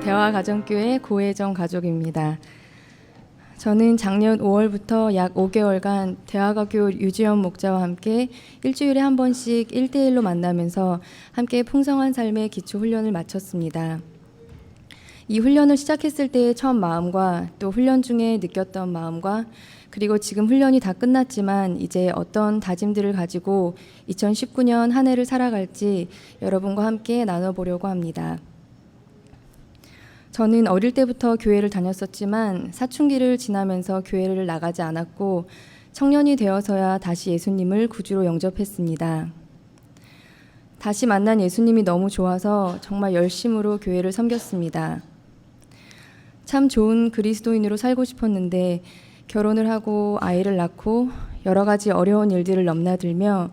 대화가정교회 고혜정 가족입니다. 저는 작년 5월부터 약 5개월간 대화가교 유지연 목자와 함께 일주일에 한 번씩 1대1로 만나면서 함께 풍성한 삶의 기초 훈련을 마쳤습니다. 이 훈련을 시작했을 때의 처음 마음과 또 훈련 중에 느꼈던 마음과 그리고 지금 훈련이 다 끝났지만 이제 어떤 다짐들을 가지고 2019년 한 해를 살아갈지 여러분과 함께 나눠보려고 합니다. 저는 어릴 때부터 교회를 다녔었지만 사춘기를 지나면서 교회를 나가지 않았고 청년이 되어서야 다시 예수님을 구주로 영접했습니다. 다시 만난 예수님이 너무 좋아서 정말 열심으로 교회를 섬겼습니다. 참 좋은 그리스도인으로 살고 싶었는데 결혼을 하고 아이를 낳고 여러 가지 어려운 일들을 넘나들며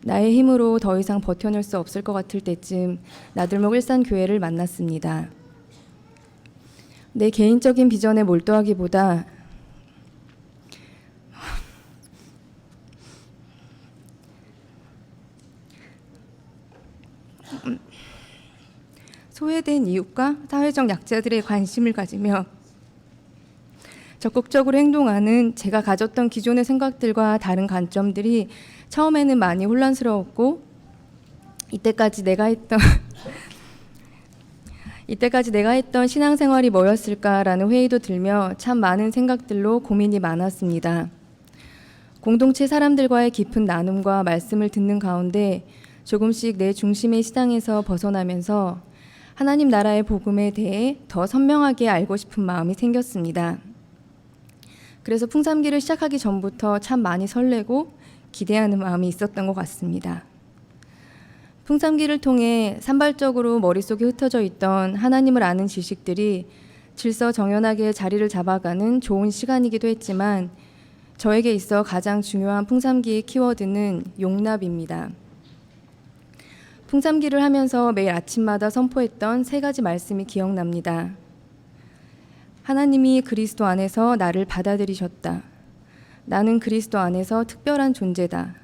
나의 힘으로 더 이상 버텨낼 수 없을 것 같을 때쯤 나들목 일산교회를 만났습니다. 내 개인적인 비전에 몰두하기보다 소외된 이웃과 사회적 약자들의 관심을 가지며 적극적으로 행동하는 제가 가졌던 기존의 생각들과 다른 관점들이 처음에는 많이 혼란스러웠고 이때까지 내가 했던 신앙생활이 뭐였을까라는 회의도 들며 참 많은 생각들로 고민이 많았습니다. 공동체 사람들과의 깊은 나눔과 말씀을 듣는 가운데 조금씩 내 중심의 시장에서 벗어나면서 하나님 나라의 복음에 대해 더 선명하게 알고 싶은 마음이 생겼습니다. 그래서 풍삼기를 시작하기 전부터 참 많이 설레고 기대하는 마음이 있었던 것 같습니다. 풍삼기를 통해 산발적으로 머릿속에 흩어져 있던 하나님을 아는 지식들이 질서정연하게 자리를 잡아가는 좋은 시간이기도 했지만 저에게 있어 가장 중요한 풍삼기의 키워드는 용납입니다. 풍삼기를 하면서 매일 아침마다 선포했던 3가지 말씀이 기억납니다. 하나님이 그리스도 안에서 나를 받아들이셨다. 나는 그리스도 안에서 특별한 존재다.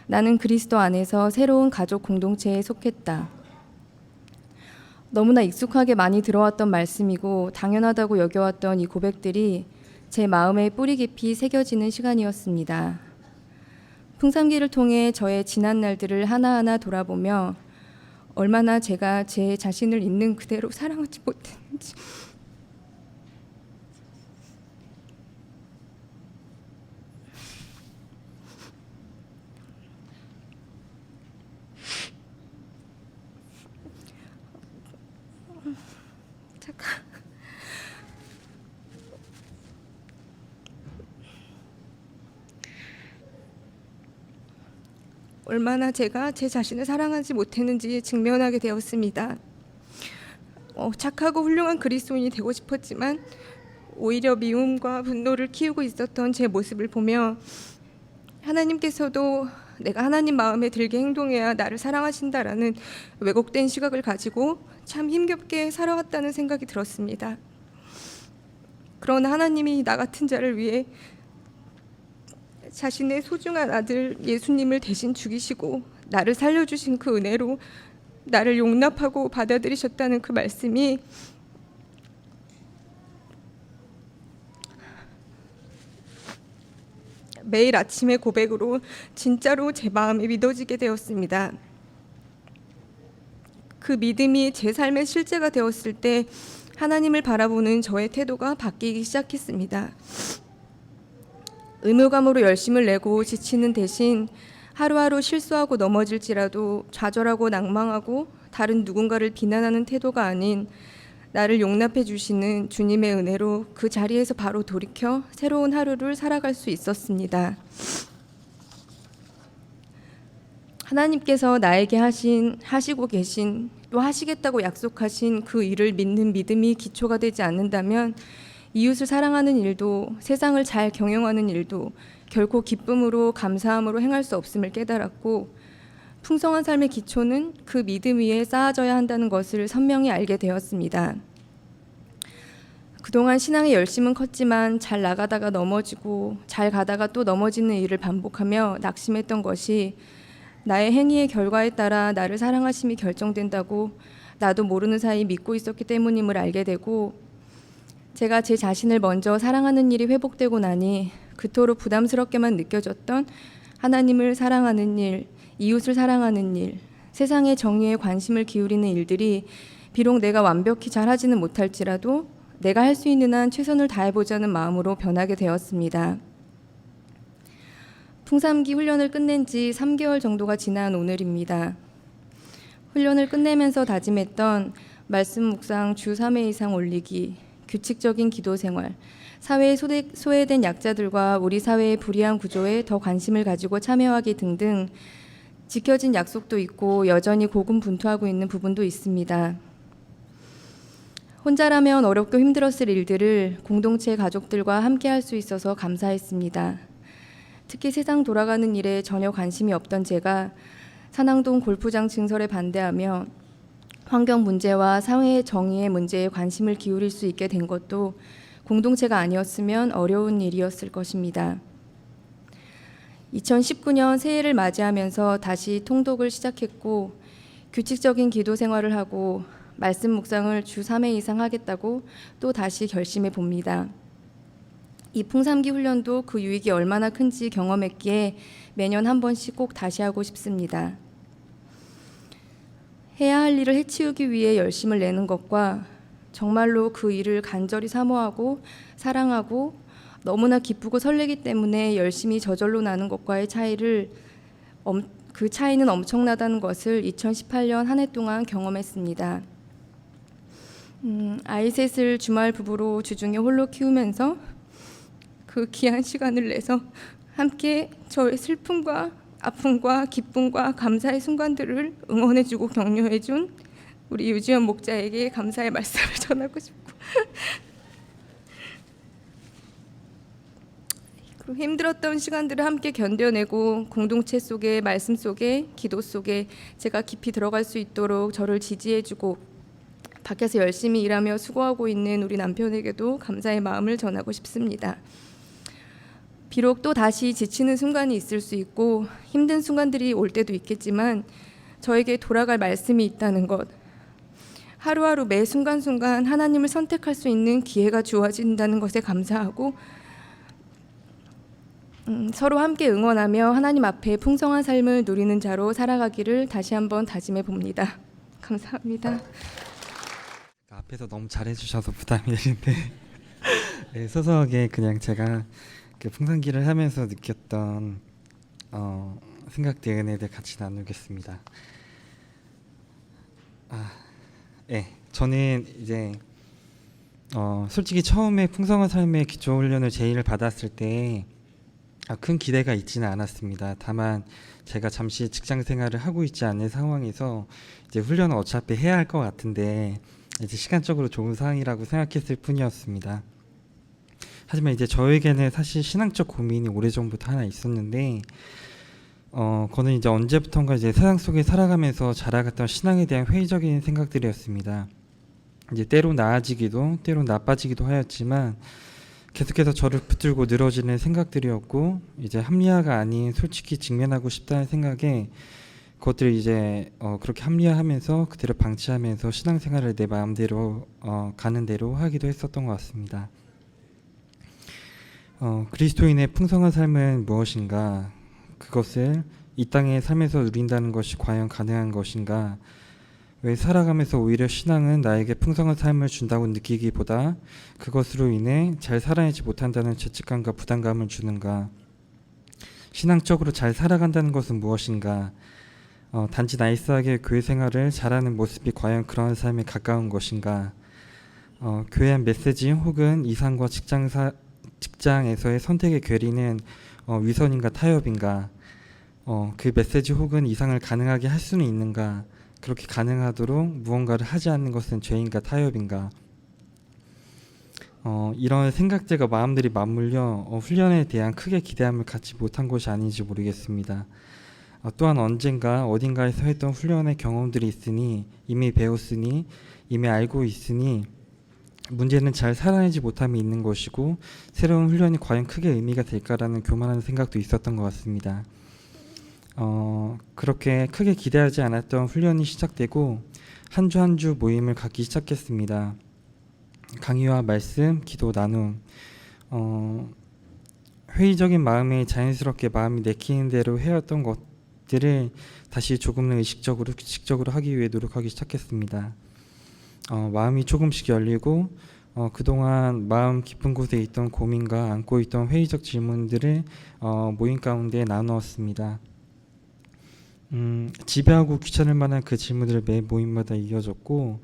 나는 그리스도 안에서 새로운 가족 공동체에 속했다. 너무나 익숙하게 많이 들어왔던 말씀이고 당연하다고 여겨왔던 이 고백들이 제 마음에 뿌리 깊이 새겨지는 시간이었습니다. 풍삼기를 통해 저의 지난 날들을 하나하나 돌아보며 얼마나 제가 제 자신을 있는 그대로 사랑하지 못했는지 얼마나 제가 제 자신을 사랑하지 못했는지 직면하게 되었습니다. 착하고 훌륭한 그리스도인이 되고 싶었지만 오히려 미움과 분노를 키우고 있었던 제 모습을 보며 하나님께서도 내가 하나님 마음에 들게 행동해야 나를 사랑하신다라는 왜곡된 시각을 가지고 참 힘겹게 살아왔다는 생각이 들었습니다. 그러나 하나님이 나 같은 자를 위해 자신의 소중한 아들 예수님을 대신 죽이시고 나를 살려주신 그 은혜로 나를 용납하고 받아들이셨다는 그 말씀이 매일 아침의 고백으로 진짜로 제 마음에 믿어지게 되었습니다. 그 믿음이 제 삶의 실제가 되었을 때 하나님을 바라보는 저의 태도가 바뀌기 시작했습니다. 의무감으로 열심을 내고 지치는 대신 하루하루 실수하고 넘어질지라도 좌절하고 낭망하고 다른 누군가를 비난하는 태도가 아닌 나를 용납해 주시는 주님의 은혜로 그 자리에서 바로 돌이켜 새로운 하루를 살아갈 수 있었습니다. 하나님께서 나에게 하시고 계신 또 하시겠다고 약속하신 그 일을 믿는 믿음이 기초가 되지 않는다면 이웃을 사랑하는 일도 세상을 잘 경영하는 일도 결코 기쁨으로 감사함으로 행할 수 없음을 깨달았고 풍성한 삶의 기초는 그 믿음 위에 쌓아져야 한다는 것을 선명히 알게 되었습니다. 그동안 신앙의 열심은 컸지만 잘 나가다가 넘어지고 잘 가다가 또 넘어지는 일을 반복하며 낙심했던 것이 나의 행위의 결과에 따라 나를 사랑하심이 결정된다고 나도 모르는 사이 믿고 있었기 때문임을 알게 되고, 제가 제 자신을 먼저 사랑하는 일이 회복되고 나니 그토록 부담스럽게만 느껴졌던 하나님을 사랑하는 일, 이웃을 사랑하는 일, 세상의 정의에 관심을 기울이는 일들이 비록 내가 완벽히 잘하지는 못할지라도 내가 할 수 있는 한 최선을 다해보자는 마음으로 변하게 되었습니다. 풍삼기 훈련을 끝낸 지 3개월 정도가 지난 오늘입니다. 훈련을 끝내면서 다짐했던 말씀 묵상 주 3회 이상 올리기, 규칙적인 기도 생활, 사회에 소외된 약자들과 우리 사회의 불이한 구조에 더 관심을 가지고 참여하기 등등 지켜진 약속도 있고 여전히 고군분투하고 있는 부분도 있습니다. 혼자라면 어렵고 힘들었을 일들을 공동체 가족들과 함께 할 수 있어서 감사했습니다. 특히 세상 돌아가는 일에 전혀 관심이 없던 제가 산항동 골프장 증설에 반대하며 환경 문제와 사회의 정의의 문제에 관심을 기울일 수 있게 된 것도 공동체가 아니었으면 어려운 일이었을 것입니다. 2019년 새해를 맞이하면서 다시 통독을 시작했고 규칙적인 기도 생활을 하고 말씀 묵상을 주 3회 이상 하겠다고 또 다시 결심해 봅니다. 이 풍삼기 훈련도 그 유익이 얼마나 큰지 경험했기에 매년 한 번씩 꼭 다시 하고 싶습니다. 해야 할 일을 해치우기 위해 열심을 내는 것과 정말로 그 일을 간절히 사모하고 사랑하고 너무나 기쁘고 설레기 때문에 열심히 저절로 나는 것과의 그 차이는 엄청나다는 것을 2018년 한 해 동안 경험했습니다. 아이 셋을 주말 부부로 주중에 홀로 키우면서 그 귀한 시간을 내서 함께 저의 슬픔과 아픔과 기쁨과 감사의 순간들을 응원해주고 격려해준 우리 유지연 목자에게 감사의 말씀을 전하고 싶고 그리고 힘들었던 시간들을 함께 견뎌내고 공동체 속에 말씀 속에 기도 속에 제가 깊이 들어갈 수 있도록 저를 지지해주고 밖에서 열심히 일하며 수고하고 있는 우리 남편에게도 감사의 마음을 전하고 싶습니다. 비록 또 다시 지치는 순간이 있을 수 있고 힘든 순간들이 올 때도 있겠지만 저에게 돌아갈 말씀이 있다는 것, 하루하루 매 순간순간 하나님을 선택할 수 있는 기회가 주어진다는 것에 감사하고 서로 함께 응원하며 하나님 앞에 풍성한 삶을 누리는 자로 살아가기를 다시 한번 다짐해 봅니다. 감사합니다. 앞에서 너무 잘해주셔서 부담이 되는데 네, 소소하게 그냥 제가 그 풍산기를 하면서 느꼈던 생각들에 대해 같이 나누겠습니다. 네, 저는 이제 솔직히 처음에 풍성한 삶의 기초 훈련을 제의를 받았을 때 큰 기대가 있지는 않았습니다. 다만 제가 잠시 직장 생활을 하고 있지 않은 상황에서 이제 훈련을 어차피 해야 할 것 같은데 이제 시간적으로 좋은 상황이라고 생각했을 뿐이었습니다. 하지만 이제 저에게는 사실 신앙적 고민이 오래전부터 하나 있었는데 그거는 이제 언제부턴가 이제 세상 속에 살아가면서 자라갔던 신앙에 대한 회의적인 생각들이었습니다. 이제 때로 나아지기도 때로 나빠지기도 하였지만 계속해서 저를 붙들고 늘어지는 생각들이었고 이제 합리화가 아닌 솔직히 직면하고 싶다는 생각에 그것들을 이제 그렇게 합리화하면서 그대로 방치하면서 신앙생활을 내 마음대로 가는 대로 하기도 했었던 것 같습니다. 그리스도인의 풍성한 삶은 무엇인가? 그것을 이 땅의 삶에서 누린다는 것이 과연 가능한 것인가? 왜 살아가면서 오히려 신앙은 나에게 풍성한 삶을 준다고 느끼기보다 그것으로 인해 잘 살아내지 못한다는 죄책감과 부담감을 주는가? 신앙적으로 잘 살아간다는 것은 무엇인가? 단지 나이스하게 교회 생활을 잘하는 모습이 과연 그런 삶에 가까운 것인가? 교회한 메시지 혹은 이상과 직장에서의 선택의 괴리는 위선인가 타협인가? 그 메시지 혹은 이상을 가능하게 할 수는 있는가? 그렇게 가능하도록 무언가를 하지 않는 것은 죄인가 타협인가? 이런 생각들과 마음들이 맞물려 훈련에 대한 크게 기대함을 갖지 못한 것이 아닌지 모르겠습니다. 또한 언젠가 어딘가에서 했던 훈련의 경험들이 있으니 이미 배웠으니 이미 알고 있으니 문제는 잘 살아내지 못함이 있는 것이고 새로운 훈련이 과연 크게 의미가 될까라는 교만한 생각도 있었던 것 같습니다. 그렇게 크게 기대하지 않았던 훈련이 시작되고 한 주 한 주 모임을 갖기 시작했습니다. 강의와 말씀, 기도, 나눔, 회의적인 마음에 자연스럽게 마음이 내키는 대로 해왔던 것들을 다시 조금은 의식적으로, 규칙적으로 하기 위해 노력하기 시작했습니다. 마음이 조금씩 열리고 그동안 마음 깊은 곳에 있던 고민과 안고 있던 회의적 질문들을 모임 가운데 나누었습니다. 지배하고 귀찮을 만한 그 질문들을 매 모임마다 이어졌고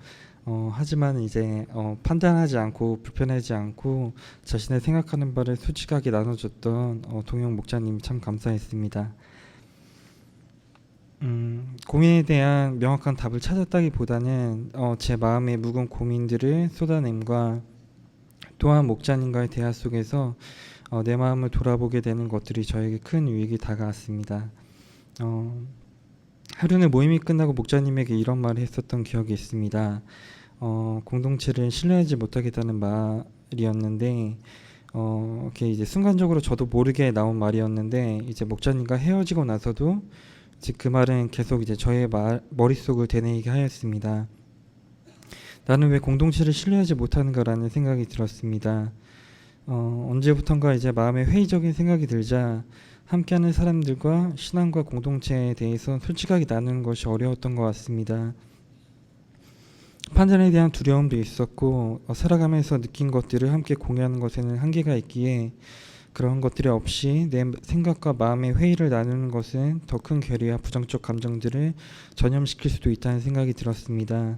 하지만 이제 판단하지 않고 불편하지 않고 자신의 생각하는 바를 솔직하게 나눠줬던 동영 목자님이 참 감사했습니다. 고민에 대한 명확한 답을 찾았다기보다는 제 마음의 묵은 고민들을 쏟아냄과 또한 목자님과의 대화 속에서 내 마음을 돌아보게 되는 것들이 저에게 큰 유익이 다가왔습니다. 하루는 모임이 끝나고 목자님에게 이런 말을 했었던 기억이 있습니다. 공동체를 신뢰하지 못하겠다는 말이었는데 이렇게 이제 순간적으로 저도 모르게 나온 말이었는데 이제 목자님과 헤어지고 나서도 이제 그 말은 계속 이제 저의 머릿속을 되뇌이게 하였습니다. 나는 왜 공동체를 신뢰하지 못하는가라는 생각이 들었습니다. 언제부턴가 이제 마음에 회의적인 생각이 들자 함께하는 사람들과 신앙과 공동체에 대해서 솔직하게 나누는 것이 어려웠던 것 같습니다. 판단에 대한 두려움도 있었고 살아가면서 느낀 것들을 함께 공유하는 것에는 한계가 있기에 그런 것들이 없이 내 생각과 마음의 회의를 나누는 것은 더 큰 괴리와 부정적 감정들을 전염시킬 수도 있다는 생각이 들었습니다.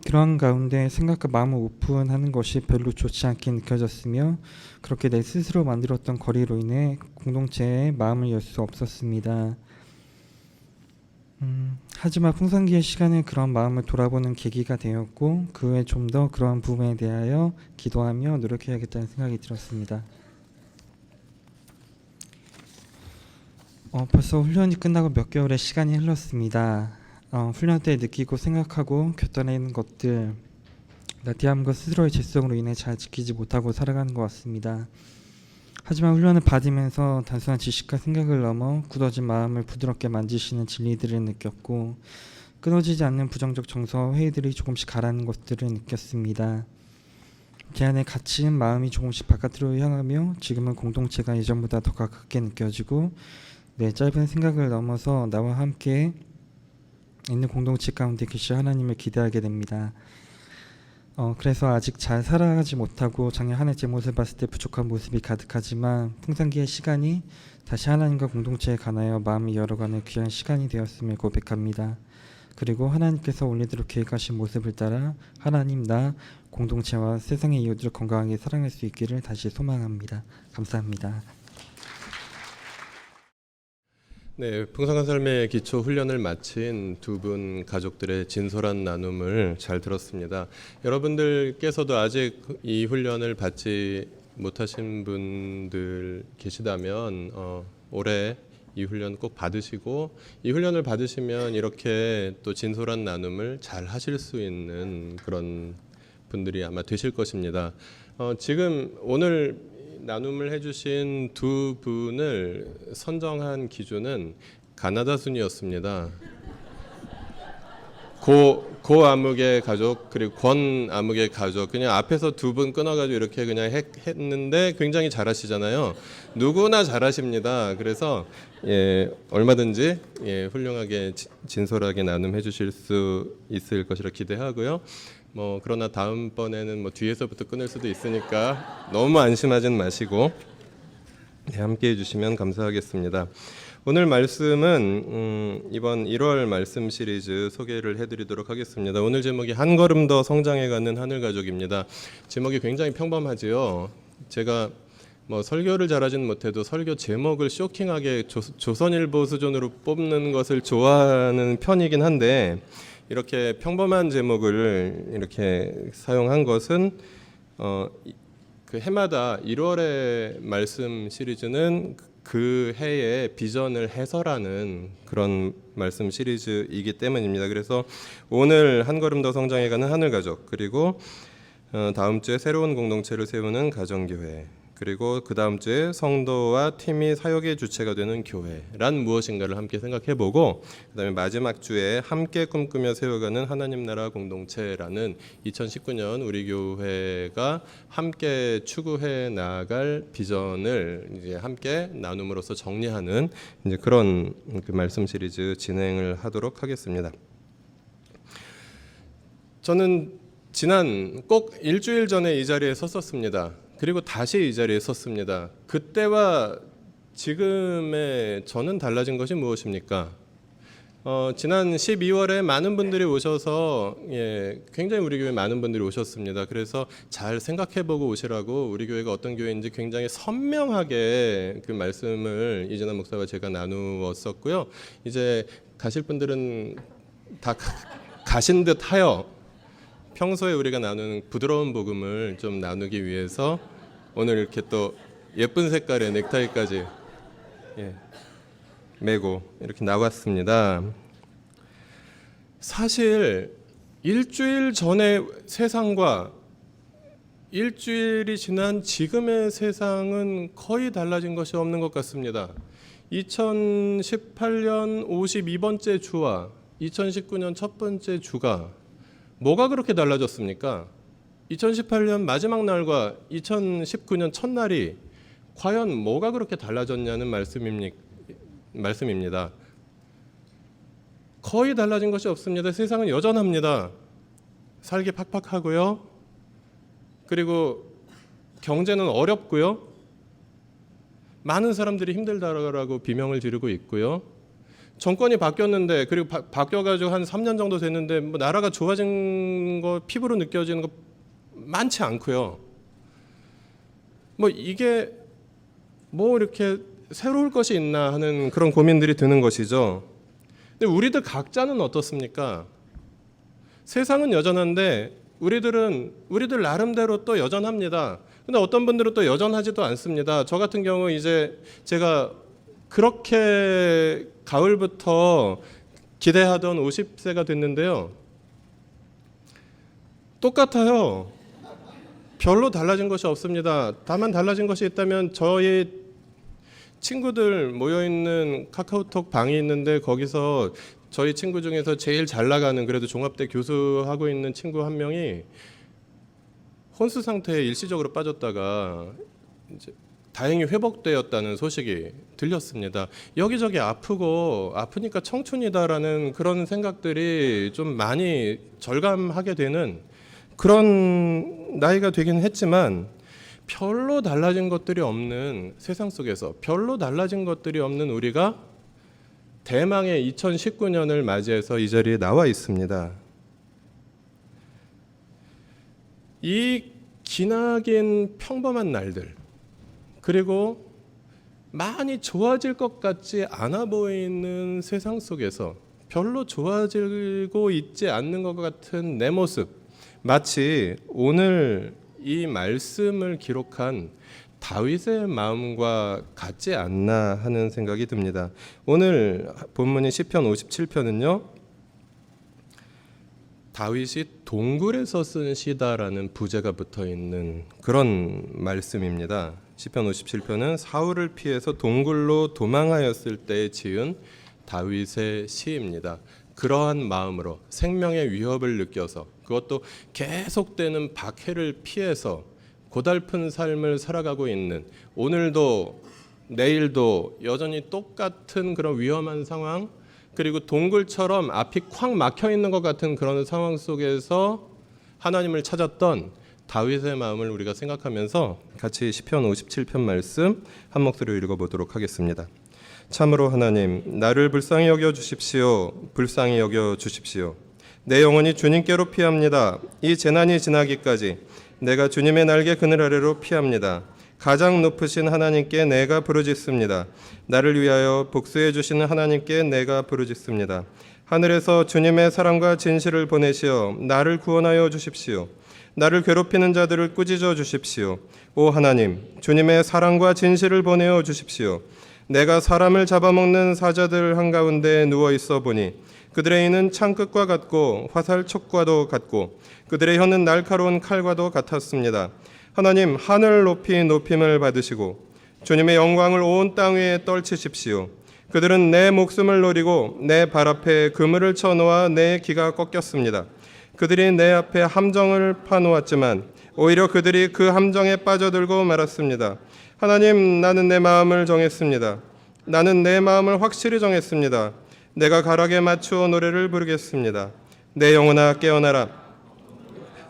그러한 가운데 생각과 마음을 오픈하는 것이 별로 좋지 않게 느껴졌으며 그렇게 내 스스로 만들었던 거리로 인해 공동체에 마음을 열 수 없었습니다. 하지만 풍성기의 시간은 그런 마음을 돌아보는 계기가 되었고 그 후에 좀 더 그러한 부분에 대하여 기도하며 노력해야겠다는 생각이 들었습니다. 벌써 훈련이 끝나고 몇 개월의 시간이 흘렀습니다. 훈련 때 느끼고 생각하고 겪어내는 것들 나티함과 스스로의 죄성으로 인해 잘 지키지 못하고 살아가는 것 같습니다. 하지만 훈련을 받으면서 단순한 지식과 생각을 넘어 굳어진 마음을 부드럽게 만지시는 진리들을 느꼈고 끊어지지 않는 부정적 정서와 회의들이 조금씩 가라앉는 것들을 느꼈습니다. 제 안에 갇힌 마음이 조금씩 바깥으로 향하며 지금은 공동체가 예전보다 더 가깝게 느껴지고 내 짧은 생각을 넘어서 나와 함께 있는 공동체 가운데 계신 하나님을 기대하게 됩니다. 그래서 아직 잘 살아가지 못하고 작년 한 해 제 모습을 봤을 때 부족한 모습이 가득하지만 풍성기의 시간이 다시 하나님과 공동체에 관하여 마음이 열어가는 귀한 시간이 되었음을 고백합니다. 그리고 하나님께서 원래대로 계획하신 모습을 따라 하나님, 나, 공동체와 세상의 이웃들을 건강하게 사랑할 수 있기를 다시 소망합니다. 감사합니다. 네, 풍성한 삶의 기초 훈련을 마친 두 분 가족들의 진솔한 나눔을 잘 들었습니다. 여러분들께서도 아직 이 훈련을 받지 못하신 분들 계시다면 올해 이 훈련 꼭 받으시고 이 훈련을 받으시면 이렇게 또 진솔한 나눔을 잘 하실 수 있는 그런 분들이 아마 되실 것입니다. 지금 오늘 나눔을 해주신 두 분을 선정한 기준은 가나다 순이었습니다. 고 암흑의 가족 그리고 권 암흑의 가족 그냥 앞에서 두 분 끊어가지고 이렇게 그냥 했는데 굉장히 잘하시잖아요. 누구나 잘하십니다. 그래서 얼마든지 훌륭하게 진솔하게 나눔해 주실 수 있을 것이라 기대하고요. 그러나 다음번에는 뒤에서부터 끊을 수도 있으니까 너무 안심하진 마시고 함께 해주시면 감사하겠습니다. 오늘 말씀은 이번 1월 말씀 시리즈 소개를 해드리도록 하겠습니다. 오늘 제목이 한 걸음 더 성장해가는 하늘가족입니다. 제목이 굉장히 평범하지요. 제가 설교를 잘하지는 못해도 설교 제목을 쇼킹하게 조선일보 수준으로 뽑는 것을 좋아하는 편이긴 한데 이렇게 평범한 제목을 이렇게 사용한 것은 그 해마다 1월의 말씀 시리즈는 그 해의 비전을 해설하는 그런 말씀 시리즈이기 때문입니다. 그래서 오늘 한 걸음 더 성장해가는 하늘가족 그리고 다음 주에 새로운 공동체를 세우는 가정교회 그리고 그 다음 주에 성도와 팀이 사역의 주체가 되는 교회란 무엇인가를 함께 생각해보고, 그다음에 마지막 주에 함께 꿈꾸며 세워가는 하나님 나라 공동체라는 2019년 우리 교회가 함께 추구해 나아갈 비전을 이제 함께 나눔으로써 정리하는 이제 그런 그 말씀 시리즈 진행을 하도록 하겠습니다. 저는 지난 꼭 일주일 전에 이 자리에 섰었습니다. 그리고 다시 이 자리에 섰습니다. 그때와 지금의 저는 달라진 것이 무엇입니까? 지난 12월에 많은 분들이 오셔서 굉장히 우리 교회 많은 분들이 오셨습니다. 그래서 잘 생각해보고 오시라고 우리 교회가 어떤 교회인지 굉장히 선명하게 그 말씀을 이진아 목사와 제가 나누었었고요. 이제 가실 분들은 다 가신 듯하여 평소에 우리가 나누는 부드러운 복음을 좀 나누기 위해서 오늘 이렇게 또 예쁜 색깔의 넥타이까지 메고 이렇게 나왔습니다. 사실 일주일 전의 세상과 일주일이 지난 지금의 세상은 거의 달라진 것이 없는 것 같습니다. 2018년 52번째 주와 2019년 첫 번째 주가 뭐가 그렇게 달라졌습니까? 2018년 마지막 날과 2019년 첫날이 과연 뭐가 그렇게 달라졌냐는 말씀입니다. 거의 달라진 것이 없습니다. 세상은 여전합니다. 살기 팍팍하고요. 그리고 경제는 어렵고요. 많은 사람들이 힘들다라고 비명을 지르고 있고요. 정권이 바뀌었는데, 그리고 바뀌어가지고 한 3년 정도 됐는데 뭐 나라가 좋아진 거 피부로 느껴지는 거 많지 않고요. 뭐 이게 뭐 이렇게 새로울 것이 있나 하는 그런 고민들이 드는 것이죠. 근데 우리들 각자는 어떻습니까? 세상은 여전한데 우리들 나름대로 또 여전합니다. 근데 어떤 분들은 또 여전하지도 않습니다. 저 같은 경우 이제 제가 그렇게 가을부터 기대하던 50세가 됐는데요. 똑같아요. 별로 달라진 것이 없습니다. 다만 달라진 것이 있다면 저희 친구들 모여있는 카카오톡 방이 있는데 거기서 저희 친구 중에서 제일 잘 나가는, 그래도 종합대 교수하고 있는 친구 한 명이 혼수 상태에 일시적으로 빠졌다가 이제 다행히 회복되었다는 소식이 들렸습니다. 여기저기 아프니까 청춘이다라는 그런 생각들이 좀 많이 절감하게 되는 그런 나이가 되긴 했지만, 별로 달라진 것들이 없는 세상 속에서 별로 달라진 것들이 없는 우리가 대망의 2019년을 맞이해서 이 자리에 나와 있습니다. 이 기나긴 평범한 날들, 그리고 많이 좋아질 것 같지 않아 보이는 세상 속에서 별로 좋아지고 있지 않는 것 같은 내 모습, 마치 오늘 이 말씀을 기록한 다윗의 마음과 같지 않나 하는 생각이 듭니다. 오늘 본문이 시편 57편은요, 다윗이 동굴에서 쓴 시다라는 부제가 붙어 있는 그런 말씀입니다. 시편 57편은 사울을 피해서 동굴로 도망하였을 때에 지은 다윗의 시입니다. 그러한 마음으로 생명의 위협을 느껴서, 그것도 계속되는 박해를 피해서 고달픈 삶을 살아가고 있는, 오늘도 내일도 여전히 똑같은 그런 위험한 상황, 그리고 동굴처럼 앞이 콱 막혀 있는 것 같은 그런 상황 속에서 하나님을 찾았던 다윗의 마음을 우리가 생각하면서 같이 시편 57편 말씀 한 목소리로 읽어보도록 하겠습니다. 참으로 하나님, 나를 불쌍히 여겨 주십시오. 불쌍히 여겨 주십시오. 내 영혼이 주님께로 피합니다. 이 재난이 지나기까지 내가 주님의 날개 그늘 아래로 피합니다. 가장 높으신 하나님께 내가 부르짖습니다. 나를 위하여 복수해 주시는 하나님께 내가 부르짖습니다. 하늘에서 주님의 사랑과 진실을 보내시어 나를 구원하여 주십시오. 나를 괴롭히는 자들을 꾸짖어 주십시오. 오 하나님, 주님의 사랑과 진실을 보내어 주십시오. 내가 사람을 잡아먹는 사자들 한가운데 누워있어 보니 그들의 이는 창끝과 같고 화살촉과도 같고 그들의 혀는 날카로운 칼과도 같았습니다. 하나님, 하늘 높이 높임을 받으시고 주님의 영광을 온 땅 위에 떨치십시오. 그들은 내 목숨을 노리고 내 발 앞에 그물을 쳐놓아 내 기가 꺾였습니다. 그들이 내 앞에 함정을 파놓았지만 오히려 그들이 그 함정에 빠져들고 말았습니다. 하나님, 나는 내 마음을 정했습니다. 나는 내 마음을 확실히 정했습니다. 내가 가락에 맞추어 노래를 부르겠습니다. 내 영혼아 깨어나라.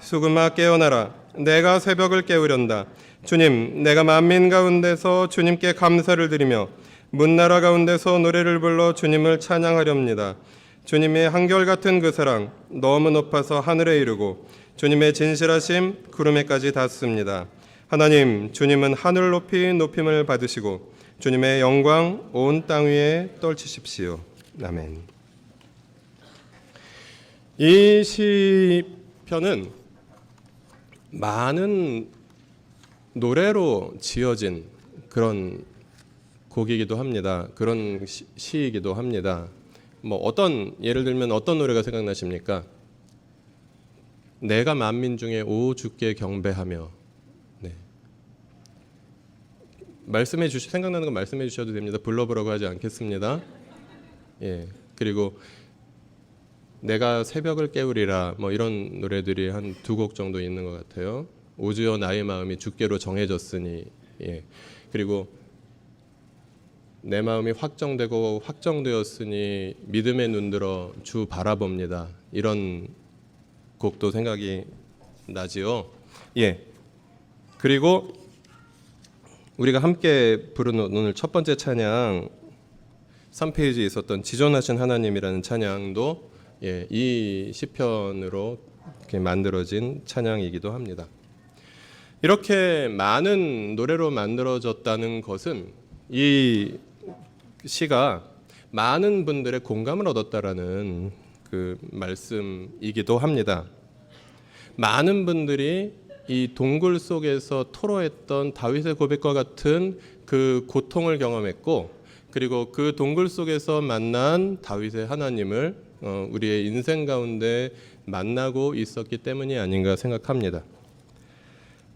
수금아 깨어나라. 내가 새벽을 깨우련다. 주님, 내가 만민 가운데서 주님께 감사를 드리며 문나라 가운데서 노래를 불러 주님을 찬양하렵니다. 주님의 한결같은 그 사랑 너무 높아서 하늘에 이르고 주님의 진실하심 구름에까지 닿습니다. 하나님, 주님은 하늘 높이 높임을 받으시고 주님의 영광 온 땅 위에 떨치십시오. 아멘. 이 시편은 많은 노래로 지어진 그런 곡이기도 합니다. 그런 시이기도 합니다. 예를 들면 어떤 노래가 생각나십니까? 내가 만민 중에 오 주께 경배하며. 네. 생각나는 건 말씀해 주셔도 됩니다. 불러보라고 하지 않겠습니다. 예. 그리고 내가 새벽을 깨우리라 이런 노래들이 한 2곡 정도 있는 것 같아요. 오주여 나의 마음이 주께로 정해졌으니. 예. 그리고 내 마음이 확정되고 확정되었으니 믿음에 눈들어 주 바라봅니다. 이런 곡도 생각이 나지요. 예. 그리고 우리가 함께 부르는 오늘 첫 번째 찬양 3페이지에 있었던 지존하신 하나님이라는 찬양도 이 시편으로 이렇게 만들어진 찬양이기도 합니다. 이렇게 많은 노래로 만들어졌다는 것은 이 시가 많은 분들의 공감을 얻었다라는 그 말씀이기도 합니다. 많은 분들이 이 동굴 속에서 토로했던 다윗의 고백과 같은 그 고통을 경험했고, 그리고 그 동굴 속에서 만난 다윗의 하나님을 우리의 인생 가운데 만나고 있었기 때문이 아닌가 생각합니다.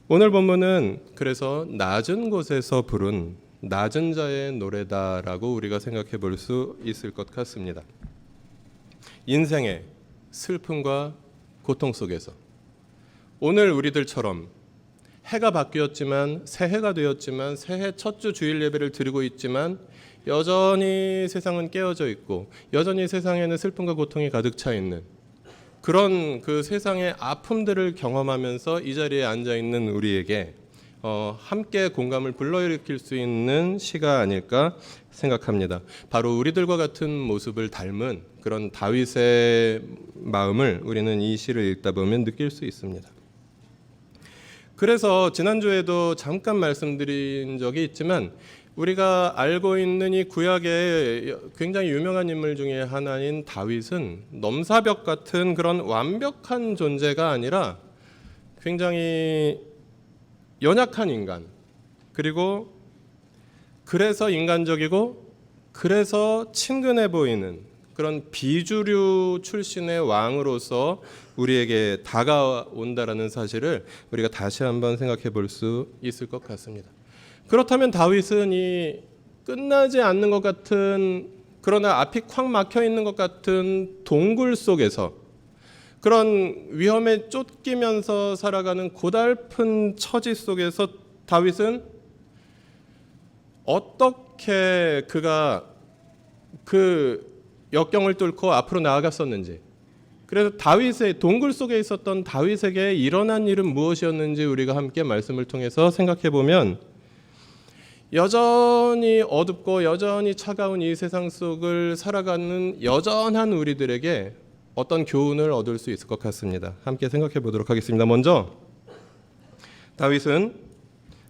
오늘 본문은 그래서 낮은 곳에서 부른 낮은 자의 노래다라고 우리가 생각해 볼 수 있을 것 같습니다. 인생의 슬픔과 고통 속에서 오늘 우리들처럼 해가 바뀌었지만 새해가 되었지만 새해 첫 주 주일 예배를 드리고 있지만 여전히 세상은 깨어져 있고 여전히 세상에는 슬픔과 고통이 가득 차 있는 그런 그 세상의 아픔들을 경험하면서 이 자리에 앉아 있는 우리에게 함께 공감을 불러일으킬 수 있는 시가 아닐까 생각합니다. 바로 우리들과 같은 모습을 닮은 그런 다윗의 마음을 우리는 이 시를 읽다 보면 느낄 수 있습니다. 그래서 지난주에도 잠깐 말씀드린 적이 있지만 우리가 알고 있는 이 구약의 굉장히 유명한 인물 중에 하나인 다윗은 넘사벽 같은 그런 완벽한 존재가 아니라 굉장히 연약한 인간, 그리고 그래서 인간적이고 그래서 친근해 보이는 그런 비주류 출신의 왕으로서 우리에게 다가온다라는 사실을 우리가 다시 한번 생각해 볼 수 있을 것 같습니다. 그렇다면 다윗은 이 끝나지 않는 것 같은, 그러나 앞이 콱 막혀 있는 것 같은 동굴 속에서 그런 위험에 쫓기면서 살아가는 고달픈 처지 속에서 다윗은 어떻게 그가 그 역경을 뚫고 앞으로 나아갔었는지, 그래서 다윗의 동굴 속에 있었던 다윗에게 일어난 일은 무엇이었는지 우리가 함께 말씀을 통해서 생각해 보면 여전히 어둡고 여전히 차가운 이 세상 속을 살아가는 여전한 우리들에게 어떤 교훈을 얻을 수 있을 것 같습니다. 함께 생각해 보도록 하겠습니다. 먼저 다윗은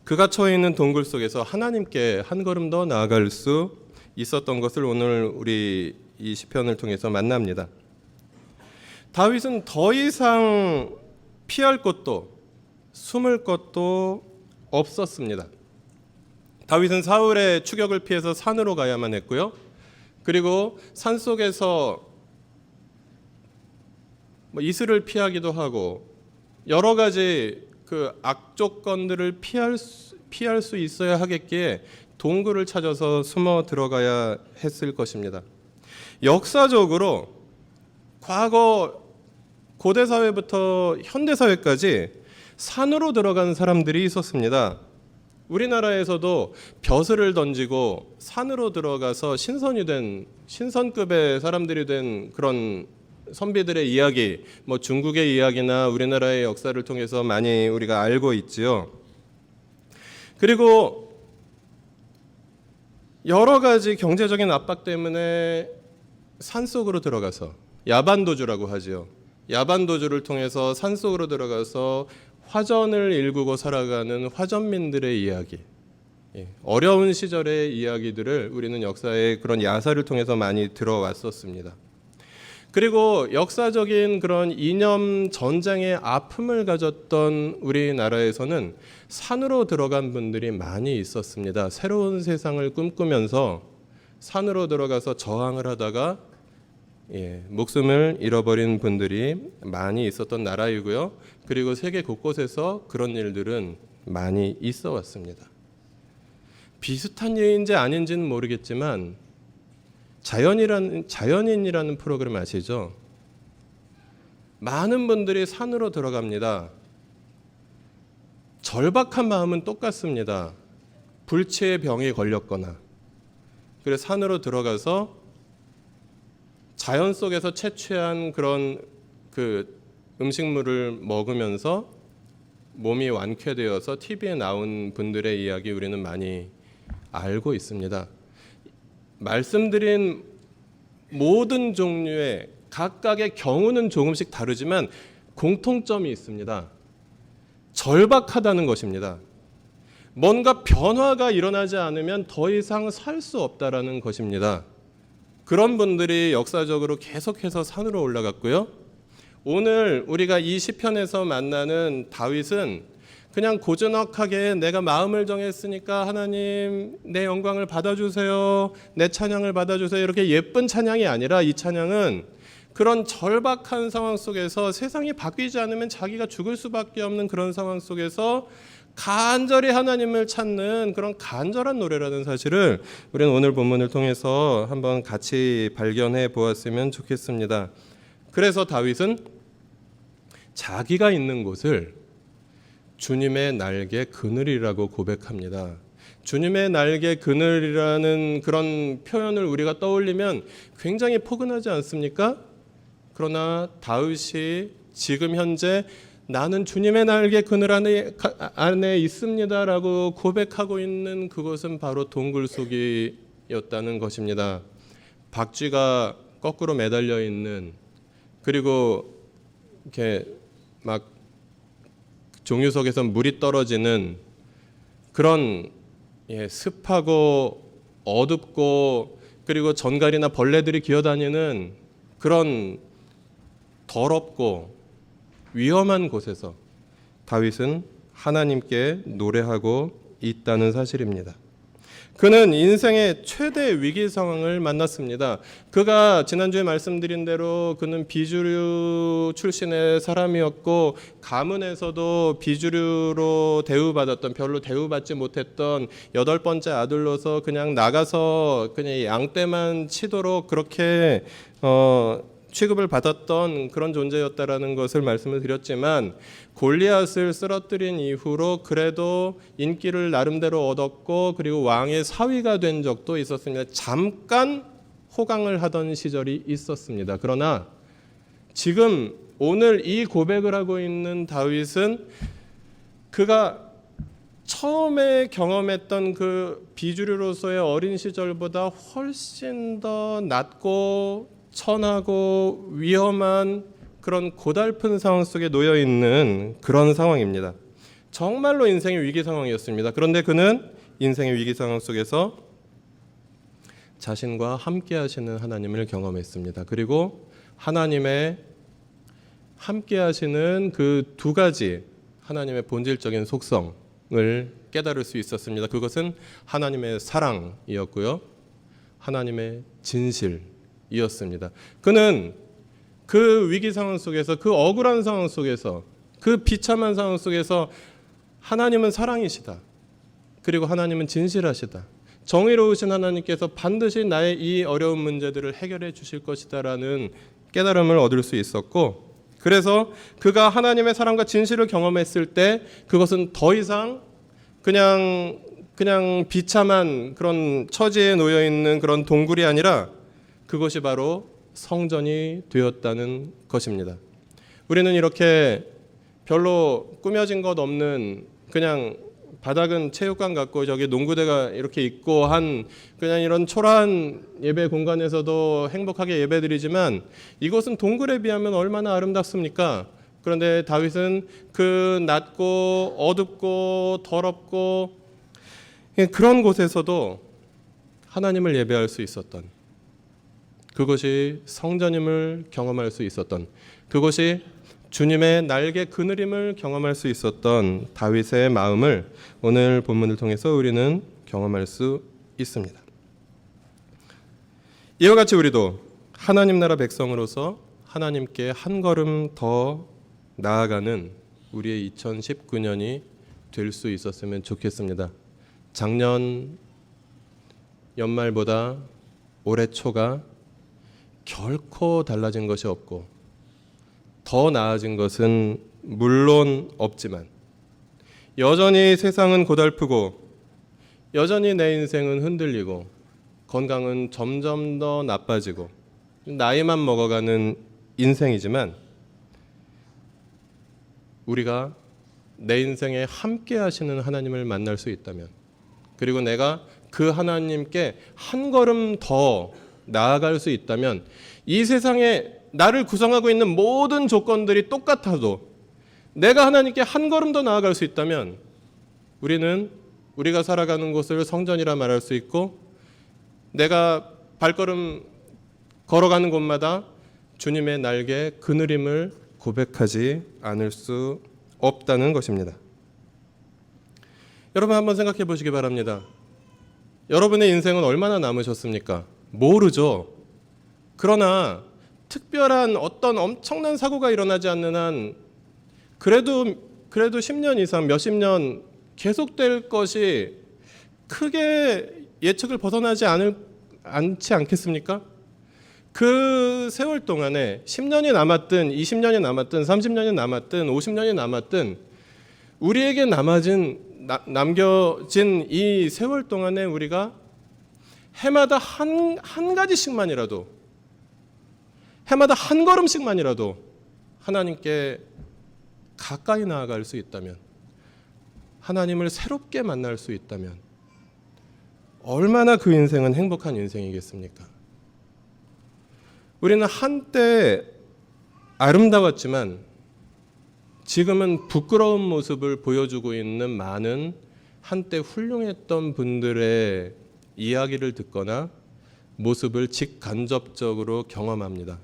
그가 처해 있는 동굴 속에서 하나님께 한 걸음 더 나아갈 수 있었던 것을 오늘 우리 이 시편을 통해서 만납니다. 다윗은 더 이상 피할 곳도 숨을 곳도 없었습니다. 다윗은 사울의 추격을 피해서 산으로 가야만 했고요. 그리고 산 속에서 이슬을 피하기도 하고 여러 가지 그 악조건들을 피할 수 있어야 하겠기에 동굴을 찾아서 숨어 들어가야 했을 것입니다. 역사적으로 과거 고대 사회부터 현대 사회까지 산으로 들어간 사람들이 있었습니다. 우리나라에서도 벼슬을 던지고 산으로 들어가서 신선급의 사람들이 된 그런 선비들의 이야기, 뭐 중국의 이야기나 우리나라의 역사를 통해서 많이 우리가 알고 있지요. 그리고 여러 가지 경제적인 압박 때문에 산속으로 들어가서 야반도주라고 하지요. 야반도주를 통해서 산속으로 들어가서 화전을 일구고 살아가는 화전민들의 이야기, 어려운 시절의 이야기들을 우리는 역사의 그런 야사를 통해서 많이 들어왔었습니다. 그리고 역사적인 그런 이념 전쟁의 아픔을 가졌던 우리나라에서는 산으로 들어간 분들이 많이 있었습니다. 새로운 세상을 꿈꾸면서 산으로 들어가서 저항을 하다가 목숨을 잃어버린 분들이 많이 있었던 나라이고요. 그리고 세계 곳곳에서 그런 일들은 많이 있어 왔습니다. 비슷한 예인지 아닌지는 모르겠지만 자연인이라는 프로그램 아시죠? 많은 분들이 산으로 들어갑니다. 절박한 마음은 똑같습니다. 불치의 병에 걸렸거나 그래서 산으로 들어가서 자연 속에서 채취한 그런 그 음식물을 먹으면서 몸이 완쾌되어서 TV에 나온 분들의 이야기 우리는 많이 알고 있습니다. 말씀드린 모든 종류의 각각의 경우는 조금씩 다르지만 공통점이 있습니다. 절박하다는 것입니다. 뭔가 변화가 일어나지 않으면 더 이상 살 수 없다라는 것입니다. 그런 분들이 역사적으로 계속해서 산으로 올라갔고요. 오늘 우리가 이 시편에서 만나는 다윗은 그냥 고즈넉하게 내가 마음을 정했으니까 하나님 내 영광을 받아주세요, 내 찬양을 받아주세요 이렇게 예쁜 찬양이 아니라 이 찬양은 그런 절박한 상황 속에서 세상이 바뀌지 않으면 자기가 죽을 수밖에 없는 그런 상황 속에서 간절히 하나님을 찾는 그런 간절한 노래라는 사실을 우리는 오늘 본문을 통해서 한번 같이 발견해 보았으면 좋겠습니다. 그래서 다윗은 자기가 있는 곳을 주님의 날개 그늘이라고 고백합니다. 주님의 날개 그늘이라는 그런 표현을 우리가 떠올리면 굉장히 포근하지 않습니까? 그러나 다윗이 지금 현재 나는 주님의 날개 그늘 안에 있습니다라고 고백하고 있는 그것은 바로 동굴 속이었다는 것입니다. 박쥐가 거꾸로 매달려 있는, 그리고 이렇게 막 종유석에서 물이 떨어지는 그런 습하고 어둡고 그리고 전갈이나 벌레들이 기어다니는 그런 더럽고 위험한 곳에서 다윗은 하나님께 노래하고 있다는 사실입니다. 그는 인생의 최대 위기 상황을 만났습니다. 그가 지난주에 말씀드린 대로 그는 비주류 출신의 사람이었고 가문에서도 비주류로 대우받았던, 별로 대우받지 못했던 8번째 아들로서 그냥 나가서 그냥 양떼만 치도록 그렇게 취급을 받았던 그런 존재였다라는 것을 말씀을 드렸지만 골리앗을 쓰러뜨린 이후로 그래도 인기를 나름대로 얻었고 그리고 왕의 사위가 된 적도 있었습니다. 잠깐 호강을 하던 시절이 있었습니다. 그러나 지금 오늘 이 고백을 하고 있는 다윗은 그가 처음에 경험했던 그 비주류로서의 어린 시절보다 훨씬 더 낮고 천하고 위험한 그런 고달픈 상황 속에 놓여 있는 그런 상황입니다. 정말로 인생의 위기 상황이었습니다. 그런데 그는 인생의 위기 상황 속에서 자신과 함께 하시는 하나님을 경험했습니다. 그리고 하나님의 함께 하시는 그 두 가지 하나님의 본질적인 속성을 깨달을 수 있었습니다. 그것은 하나님의 사랑이었고요. 하나님의 진실이었습니다. 그는 그 위기 상황 속에서, 그 억울한 상황 속에서 그 비참한 상황 속에서 하나님은 사랑이시다. 그리고 하나님은 진실하시다. 정의로우신 하나님께서 반드시 나의 이 어려운 문제들을 해결해 주실 것이다라는 깨달음을 얻을 수 있었고, 그래서 그가 하나님의 사랑과 진실을 경험했을 때 그것은 더 이상 그냥 비참한 그런 처지에 놓여 있는 그런 동굴이 아니라 그것이 바로 성전이 되었다는 것입니다. 우리는 이렇게 별로 꾸며진 것 없는 그냥 바닥은 체육관 같고 저기 농구대가 이렇게 있고 한 그냥 이런 초라한 예배 공간에서도 행복하게 예배드리지만 이곳은 동굴에 비하면 얼마나 아름답습니까? 그런데 다윗은 그 낮고 어둡고 더럽고 그런 곳에서도 하나님을 예배할 수 있었던, 그것이 성전임을 경험할 수 있었던, 그것이 주님의 날개 그늘임을 경험할 수 있었던 다윗의 마음을 오늘 본문을 통해서 우리는 경험할 수 있습니다. 이와 같이 우리도 하나님 나라 백성으로서 하나님께 한 걸음 더 나아가는 우리의 2019년이 될 수 있었으면 좋겠습니다. 작년 연말보다 올해 초가 결코 달라진 것이 없고 더 나아진 것은 물론 없지만 여전히 세상은 고달프고 여전히 내 인생은 흔들리고 건강은 점점 더 나빠지고 나이만 먹어가는 인생이지만 우리가 내 인생에 함께 하시는 하나님을 만날 수 있다면, 그리고 내가 그 하나님께 한 걸음 더 나아갈 수 있다면, 이 세상에 나를 구성하고 있는 모든 조건들이 똑같아도 내가 하나님께 한 걸음 더 나아갈 수 있다면 우리는 우리가 살아가는 곳을 성전이라 말할 수 있고, 내가 발걸음 걸어가는 곳마다 주님의 날개 그늘임을 고백하지 않을 수 없다는 것입니다. 여러분 한번 생각해 보시기 바랍니다. 여러분의 인생은 얼마나 남으셨습니까? 모르죠. 그러나 특별한 어떤 엄청난 사고가 일어나지 않는 한 그래도 10년 이상 몇십 년 계속될 것이 크게 예측을 벗어나지 않지 않겠습니까? 그 세월 동안에 10년이 남았든 20년이 남았든 30년이 남았든 50년이 남았든 우리에게 남겨진 이 세월 동안에 우리가 해마다 한 가지씩만이라도, 해마다 한 걸음씩만이라도 하나님께 가까이 나아갈 수 있다면, 하나님을 새롭게 만날 수 있다면 얼마나 그 인생은 행복한 인생이겠습니까? 우리는 한때 아름다웠지만 지금은 부끄러운 모습을 보여주고 있는 많은 한때 훌륭했던 분들의 이야기를 듣거나 모습을 직간접적으로 경험합니다.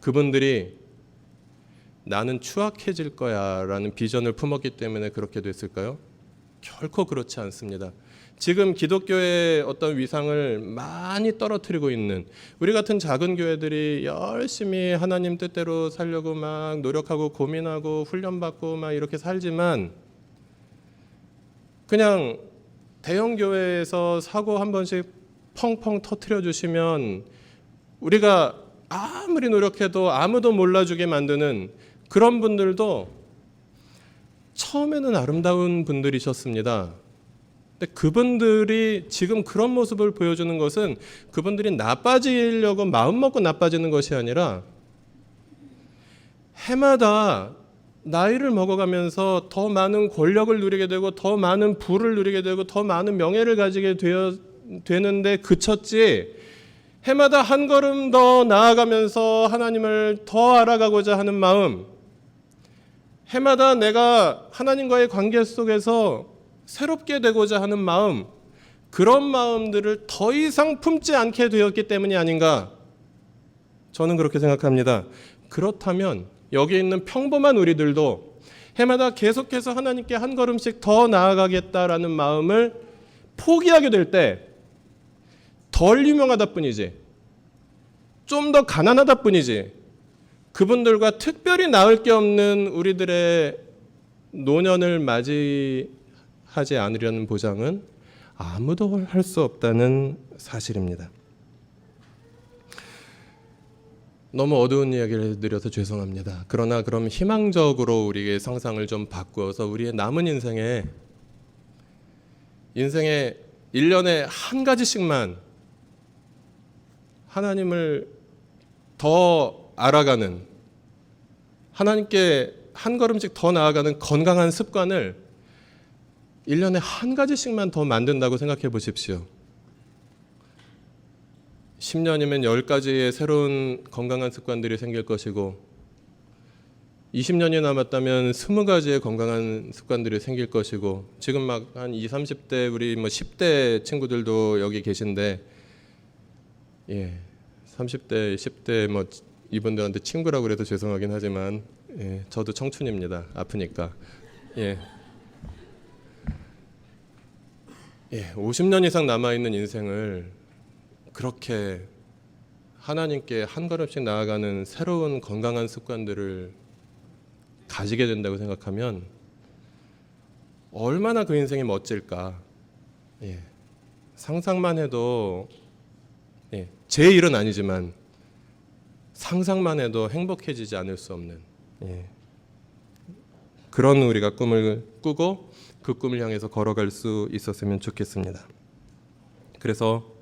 그분들이 나는 추악해질 거야 라는 비전을 품었기 때문에 그렇게 됐을까요? 결코 그렇지 않습니다. 지금 기독교의 어떤 위상을 많이 떨어뜨리고 있는 우리 같은 작은 교회들이 열심히 하나님 뜻대로 살려고 막 노력하고 고민하고 훈련받고 막 이렇게 살지만, 그냥 대형 교회에서 사고 한 번씩 펑펑 터트려 주시면 우리가 아무리 노력해도 아무도 몰라주게 만드는 그런 분들도 처음에는 아름다운 분들이셨습니다. 근데 그분들이 지금 그런 모습을 보여주는 것은 그분들이 나빠지려고 마음 먹고 나빠지는 것이 아니라 해마다 나이를 먹어가면서 더 많은 권력을 누리게 되고 더 많은 부를 누리게 되고 더 많은 명예를 가지게 되는데 그쳤지, 해마다 한 걸음 더 나아가면서 하나님을 더 알아가고자 하는 마음, 해마다 내가 하나님과의 관계 속에서 새롭게 되고자 하는 마음, 그런 마음들을 더 이상 품지 않게 되었기 때문이 아닌가, 저는 그렇게 생각합니다. 그렇다면 여기 있는 평범한 우리들도 해마다 계속해서 하나님께 한 걸음씩 더 나아가겠다라는 마음을 포기하게 될 때 덜 유명하다 뿐이지, 좀 더 가난하다 뿐이지, 그분들과 특별히 나을 게 없는 우리들의 노년을 맞이하지 않으려는 보장은 아무도 할 수 없다는 사실입니다. 너무 어두운 이야기를 해드려서 죄송합니다. 그러나 그럼 희망적으로 우리의 상상을 좀 바꾸어서 우리의 남은 인생에 1년에 한 가지씩만 하나님을 더 알아가는, 하나님께 한 걸음씩 더 나아가는 건강한 습관을 1년에 한 가지씩만 더 만든다고 생각해 보십시오. 10년이면 10가지의 새로운 건강한 습관들이 생길 것이고 20년이 남았다면 20가지의 건강한 습관들이 생길 것이고 지금 막 한 20, 30대 우리 10대 친구들도 여기 계신데 30대, 10대 이분들한테 친구라고 그래도 죄송하긴 하지만 저도 청춘입니다. 아프니까. 50년 이상 남아있는 인생을 그렇게 하나님께 한 걸음씩 나아가는 새로운 건강한 습관들을 가지게 된다고 생각하면 얼마나 그 인생이 멋질까. 상상만 해도 제 일은 아니지만 상상만 해도 행복해지지 않을 수 없는 그런 우리가 꿈을 꾸고 그 꿈을 향해서 걸어갈 수 있었으면 좋겠습니다. 그래서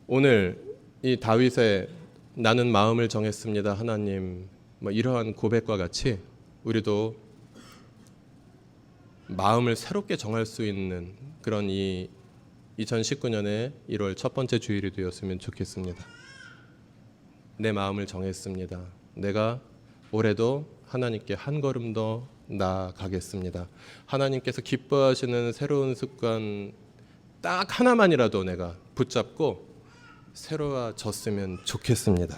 오늘 이 다윗의 나는 마음을 정했습니다 하나님 이러한 고백과 같이 우리도 마음을 새롭게 정할 수 있는 그런 이 2019년의 1월 첫 번째 주일이 되었으면 좋겠습니다. 내 마음을 정했습니다. 내가 올해도 하나님께 한 걸음 더 나아가겠습니다. 하나님께서 기뻐하시는 새로운 습관 딱 하나만이라도 내가 붙잡고 새로워졌으면 좋겠습니다.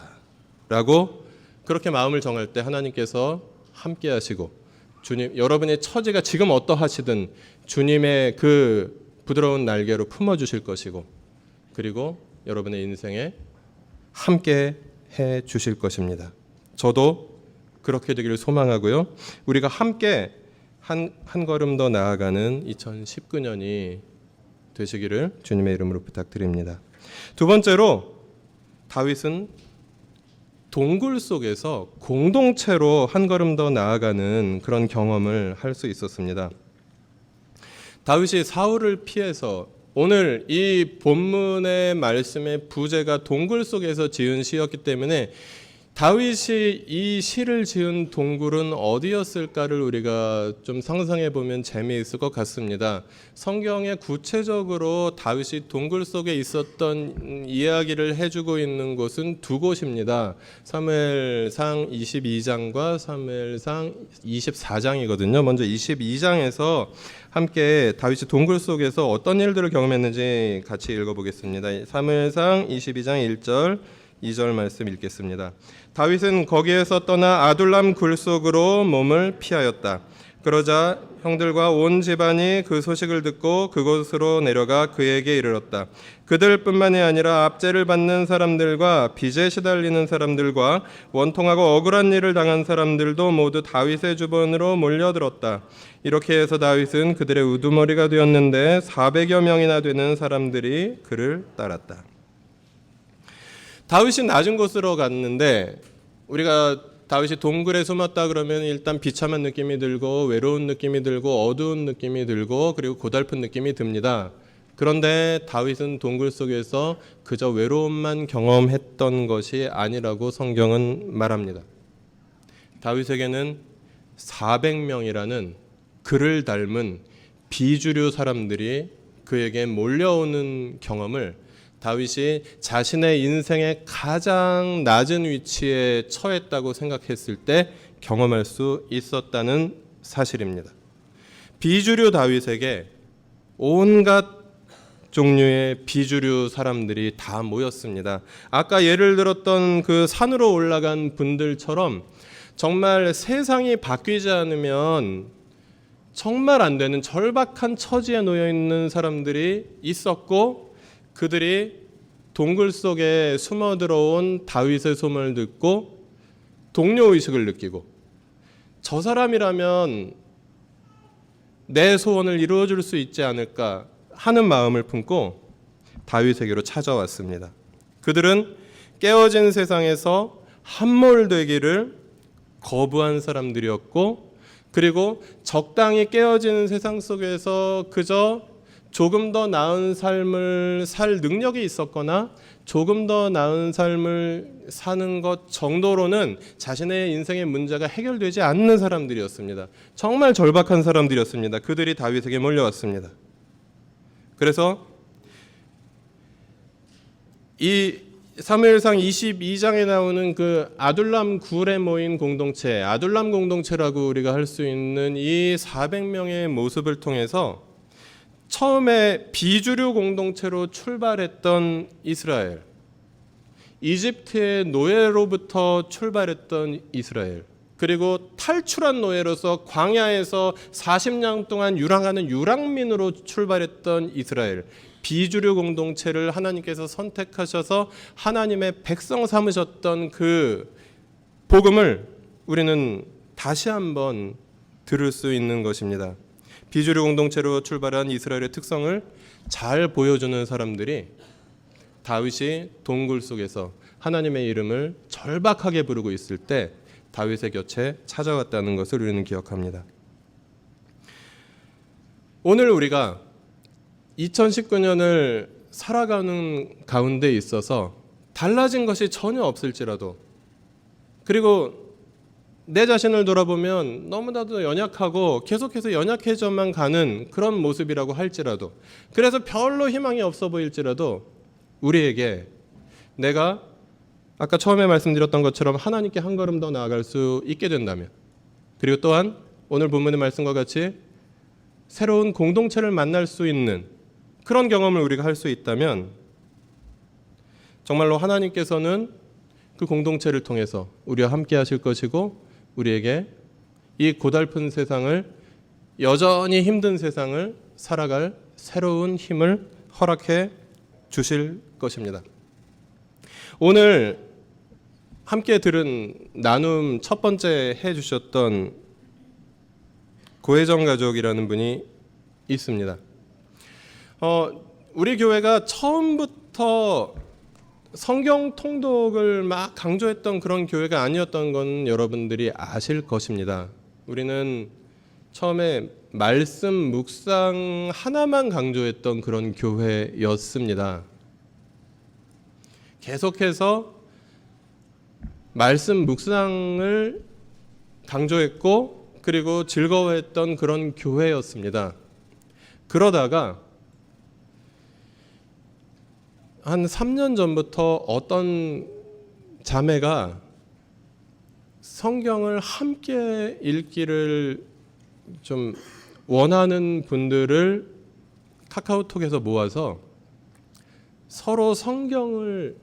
라고 그렇게 마음을 정할 때 하나님께서 함께 하시고 주님, 여러분의 처지가 지금 어떠하시든 주님의 그 부드러운 날개로 품어주실 것이고 그리고 여러분의 인생에 함께 해 주실 것입니다. 저도 그렇게 되기를 소망하고요. 우리가 함께 한 걸음 더 나아가는 2019년이 되시기를 주님의 이름으로 부탁드립니다. 두 번째로 다윗은 동굴 속에서 공동체로 한 걸음 더 나아가는 그런 경험을 할 수 있었습니다. 다윗이 사울을 피해서 오늘 이 본문의 말씀의 부제가 동굴 속에서 지은 시였기 때문에 다윗이 이 시를 지은 동굴은 어디였을까를 우리가 좀 상상해 보면 재미있을 것 같습니다. 성경에 구체적으로 다윗이 동굴 속에 있었던 이야기를 해주고 있는 곳은 두 곳입니다. 사무엘상 22장과 사무엘상 24장이거든요. 먼저 22장에서 함께 다윗이 동굴 속에서 어떤 일들을 경험했는지 같이 읽어보겠습니다. 사무엘상 22장 1절 2절 말씀 읽겠습니다. 다윗은 거기에서 떠나 아둘람 굴 속으로 몸을 피하였다. 그러자 형들과 온 집안이 그 소식을 듣고 그곳으로 내려가 그에게 이르렀다. 그들뿐만이 아니라 압제를 받는 사람들과 빚에 시달리는 사람들과 원통하고 억울한 일을 당한 사람들도 모두 다윗의 주변으로 몰려들었다. 이렇게 해서 다윗은 그들의 우두머리가 되었는데 400여 명이나 되는 사람들이 그를 따랐다. 다윗이 낮은 곳으로 갔는데 우리가 다윗이 동굴에 숨었다 그러면 일단 비참한 느낌이 들고 외로운 느낌이 들고 어두운 느낌이 들고 그리고 고달픈 느낌이 듭니다. 그런데 다윗은 동굴 속에서 그저 외로움만 경험했던 것이 아니라고 성경은 말합니다. 다윗에게는 400명이라는 그를 닮은 비주류 사람들이 그에게 몰려오는 경험을 다윗이 자신의 인생의 가장 낮은 위치에 처했다고 생각했을 때 경험할 수 있었다는 사실입니다. 비주류 다윗에게 온갖 종류의 비주류 사람들이 다 모였습니다. 아까 예를 들었던 그 산으로 올라간 분들처럼 정말 세상이 바뀌지 않으면 정말 안 되는 절박한 처지에 놓여 있는 사람들이 있었고 그들이 동굴 속에 숨어 들어온 다윗의 소문을 듣고 동료의식을 느끼고 저 사람이라면 내 소원을 이루어줄 수 있지 않을까 하는 마음을 품고 다윗에게로 찾아왔습니다. 그들은 깨어진 세상에서 함몰되기를 거부한 사람들이었고, 그리고 적당히 깨어지는 세상 속에서 그저 조금 더 나은 삶을 살 능력이 있었거나 조금 더 나은 삶을 사는 것 정도로는 자신의 인생의 문제가 해결되지 않는 사람들이었습니다. 정말 절박한 사람들이었습니다. 그들이 다윗에게 몰려왔습니다. 그래서 이 사무엘상 22장에 나오는 그 아둘람 굴에 모인 공동체, 아둘람 공동체라고 우리가 할 수 있는 이 400명의 모습을 통해서 처음에 비주류 공동체로 출발했던 이스라엘, 이집트의 노예로부터 출발했던 이스라엘, 그리고 탈출한 노예로서 광야에서 40년 동안 유랑하는 유랑민으로 출발했던 이스라엘, 비주류 공동체를 하나님께서 선택하셔서 하나님의 백성 삼으셨던 그 복음을 우리는 다시 한번 들을 수 있는 것입니다. 비주류 공동체로 출발한 이스라엘의 특성을 잘 보여주는 사람들이 다윗이 동굴 속에서 하나님의 이름을 절박하게 부르고 있을 때 다윗의 곁에 찾아왔다는 것을 우리는 기억합니다. 오늘 우리가 2019년을 살아가는 가운데 있어서 달라진 것이 전혀 없을지라도, 그리고 내 자신을 돌아보면 너무나도 연약하고 계속해서 연약해져만 가는 그런 모습이라고 할지라도, 그래서 별로 희망이 없어 보일지라도 우리에게 내가 아까 처음에 말씀드렸던 것처럼 하나님께 한 걸음 더 나아갈 수 있게 된다면, 그리고 또한 오늘 본문의 말씀과 같이 새로운 공동체를 만날 수 있는 그런 경험을 우리가 할 수 있다면 정말로 하나님께서는 그 공동체를 통해서 우리와 함께 하실 것이고, 우리에게 이 고달픈 세상을, 여전히 힘든 세상을 살아갈 새로운 힘을 허락해 주실 것입니다. 오늘 함께 들은 나눔 첫 번째 해주셨던 고혜정 가족이라는 분이 있습니다. 우리 교회가 처음부터 성경 통독을 막 강조했던 그런 교회가 아니었던 건 여러분들이 아실 것입니다. 우리는 처음에 말씀 묵상 하나만 강조했던 그런 교회였습니다. 계속해서 말씀 묵상을 강조했고, 그리고 즐거워했던 그런 교회였습니다. 그러다가 한 3년 전부터 어떤 자매가 성경을 함께 읽기를 좀 원하는 분들을 카카오톡에서 모아서 서로 성경을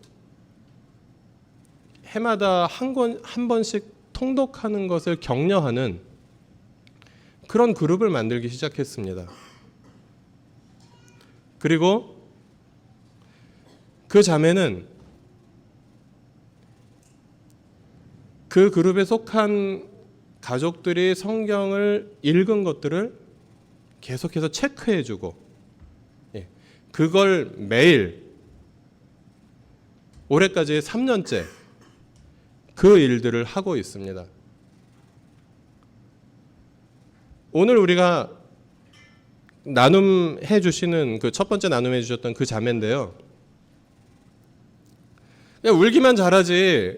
해마다 한 번씩 통독하는 것을 격려하는 그런 그룹을 만들기 시작했습니다. 그리고 그 자매는 그 그룹에 속한 가족들이 성경을 읽은 것들을 계속해서 체크해주고, 그걸 매일 올해까지 3년째 그 일들을 하고 있습니다. 오늘 우리가 나눔해 주시는 그 첫 번째 나눔해 주셨던 그 자매인데요, 그냥 울기만 잘하지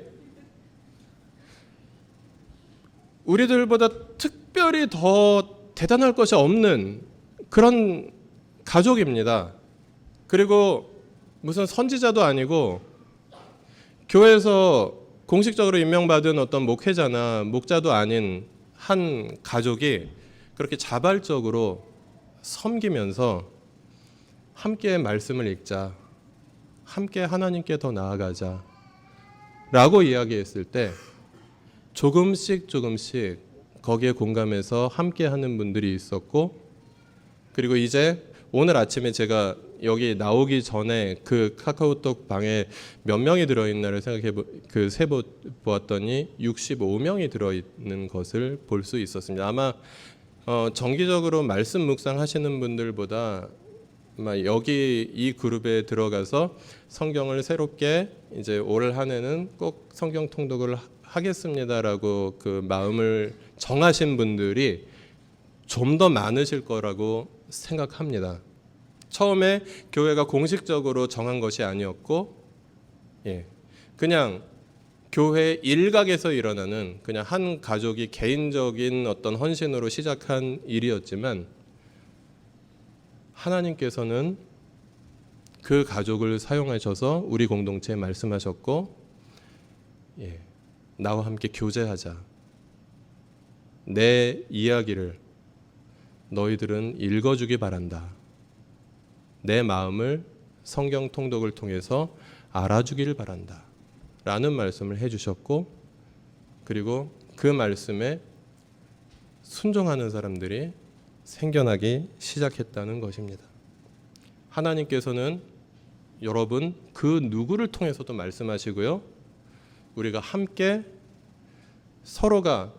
우리들보다 특별히 더 대단할 것이 없는 그런 가족입니다. 그리고 무슨 선지자도 아니고 교회에서 공식적으로 임명받은 어떤 목회자나 목자도 아닌 한 가족이 그렇게 자발적으로 섬기면서 함께 말씀을 읽자, 함께 하나님께 더 나아가자 라고 이야기했을 때 조금씩 거기에 공감해서 함께 하는 분들이 있었고, 그리고 이제 오늘 아침에 제가 여기 나오기 전에 그 카카오톡 방에 몇 명이 들어있나를 세 보았더니 65명이 들어있는 것을 볼 수 있었습니다. 아마 정기적으로 말씀 묵상하시는 분들보다 아마 여기 이 그룹에 들어가서 성경을 새롭게 이제 올 한 해는 꼭 성경 통독을 하겠습니다라고 그 마음을 정하신 분들이 좀 더 많으실 거라고 생각합니다. 처음에 교회가 공식적으로 정한 것이 아니었고, 그냥 교회 일각에서 일어나는 그냥 한 가족이 개인적인 어떤 헌신으로 시작한 일이었지만, 하나님께서는 그 가족을 사용하셔서 우리 공동체에 말씀하셨고, 나와 함께 교제하자. 내 이야기를 너희들은 읽어주기 바란다. 내 마음을 성경 통독을 통해서 알아주기를 바란다. 라는 말씀을 해주셨고, 그리고 그 말씀에 순종하는 사람들이 생겨나기 시작했다는 것입니다. 하나님께서는 여러분 그 누구를 통해서도 말씀하시고요. 우리가 함께 서로가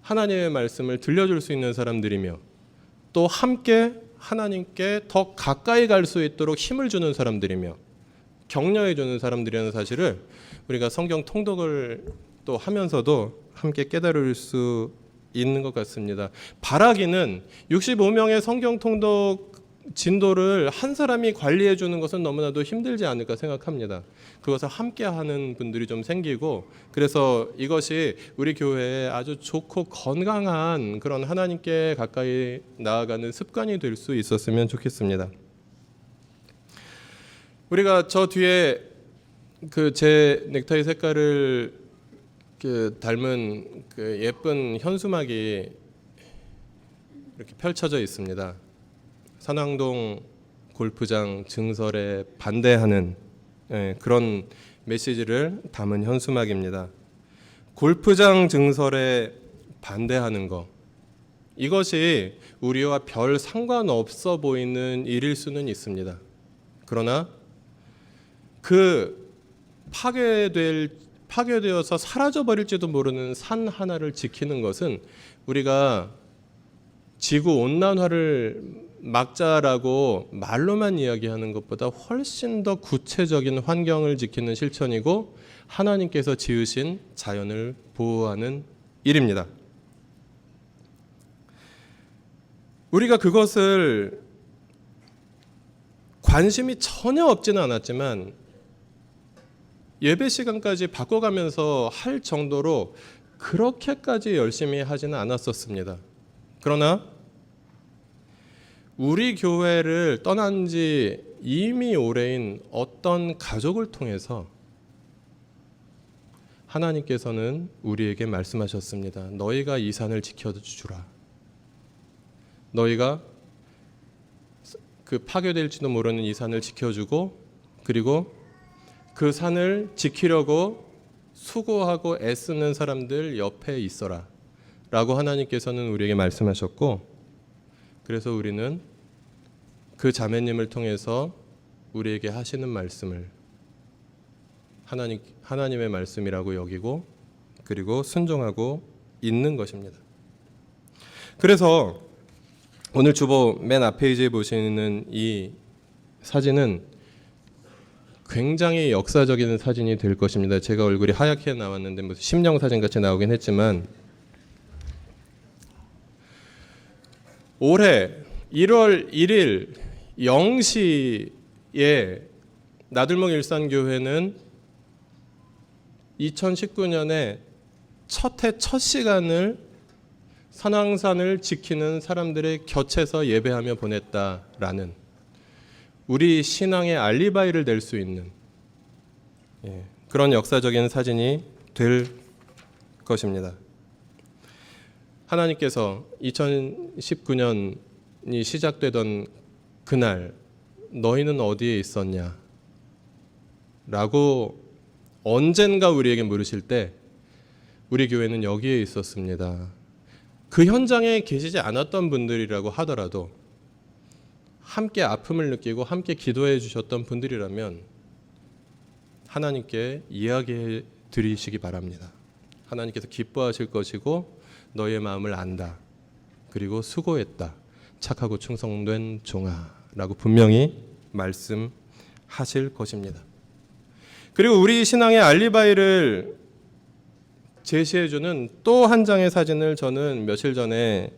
하나님의 말씀을 들려줄 수 있는 사람들이며 또 함께 하나님께 더 가까이 갈 수 있도록 힘을 주는 사람들이며 격려해 주는 사람들이라는 사실을 우리가 성경 통독을 또 하면서도 함께 깨달을 수 있는 것 같습니다. 바라기는 65명의 성경 통독 진도를 한 사람이 관리해 주는 것은 너무나도 힘들지 않을까 생각합니다. 그것을 함께 하는 분들이 좀 생기고, 그래서 이것이 우리 교회에 아주 좋고 건강한 그런 하나님께 가까이 나아가는 습관이 될 수 있었으면 좋겠습니다. 우리가 저 뒤에 그 제 넥타이 색깔을 닮은 그 예쁜 현수막이 이렇게 펼쳐져 있습니다. 산왕동 골프장 증설에 반대하는 그런 메시지를 담은 현수막입니다. 골프장 증설에 반대하는 것, 이것이 우리와 별 상관없어 보이는 일일 수는 있습니다. 그러나 그 파괴되어서 사라져버릴지도 모르는 산 하나를 지키는 것은 우리가 지구온난화를 막자라고 말로만 이야기하는 것보다 훨씬 더 구체적인 환경을 지키는 실천이고 하나님께서 지으신 자연을 보호하는 일입니다. 우리가 그것을 관심이 전혀 없지는 않았지만 예배 시간까지 바꿔가면서 할 정도로 그렇게까지 열심히 하지는 않았었습니다. 그러나 우리 교회를 떠난 지 이미 오래인 어떤 가족을 통해서 하나님께서는 우리에게 말씀하셨습니다. 너희가 이 산을 지켜주라. 너희가 그 파괴될지도 모르는 이 산을 지켜주고, 그리고 그 산을 지키려고 수고하고 애쓰는 사람들 옆에 있어라 라고 하나님께서는 우리에게 말씀하셨고, 그래서 우리는 그 자매님을 통해서 우리에게 하시는 말씀을 하나님의 말씀이라고 여기고, 그리고 순종하고 있는 것입니다. 그래서 오늘 주보 맨 앞 페이지에 보시는 이 사진은 굉장히 역사적인 사진이 될 것입니다. 제가 얼굴이 하얗게 나왔는데 무슨 심령 사진 같이 나오긴 했지만, 올해 1월 1일 0시에 나들목 일산교회는 2019년에 첫 해 첫 시간을 산왕산을 지키는 사람들의 곁에서 예배하며 보냈다라는 우리 신앙의 알리바이를 낼 수 있는 그런 역사적인 사진이 될 것입니다. 하나님께서 2019년이 시작되던 그날 너희는 어디에 있었냐? 라고 언젠가 우리에게 물으실 때 우리 교회는 여기에 있었습니다. 그 현장에 계시지 않았던 분들이라고 하더라도 함께 아픔을 느끼고 함께 기도해 주셨던 분들이라면 하나님께 이야기해 드리시기 바랍니다. 하나님께서 기뻐하실 것이고 너의 마음을 안다. 그리고 수고했다. 착하고 충성된 종아라고 분명히 말씀하실 것입니다. 그리고 우리 신앙의 알리바이를 제시해주는 또 한 장의 사진을 저는 며칠 전에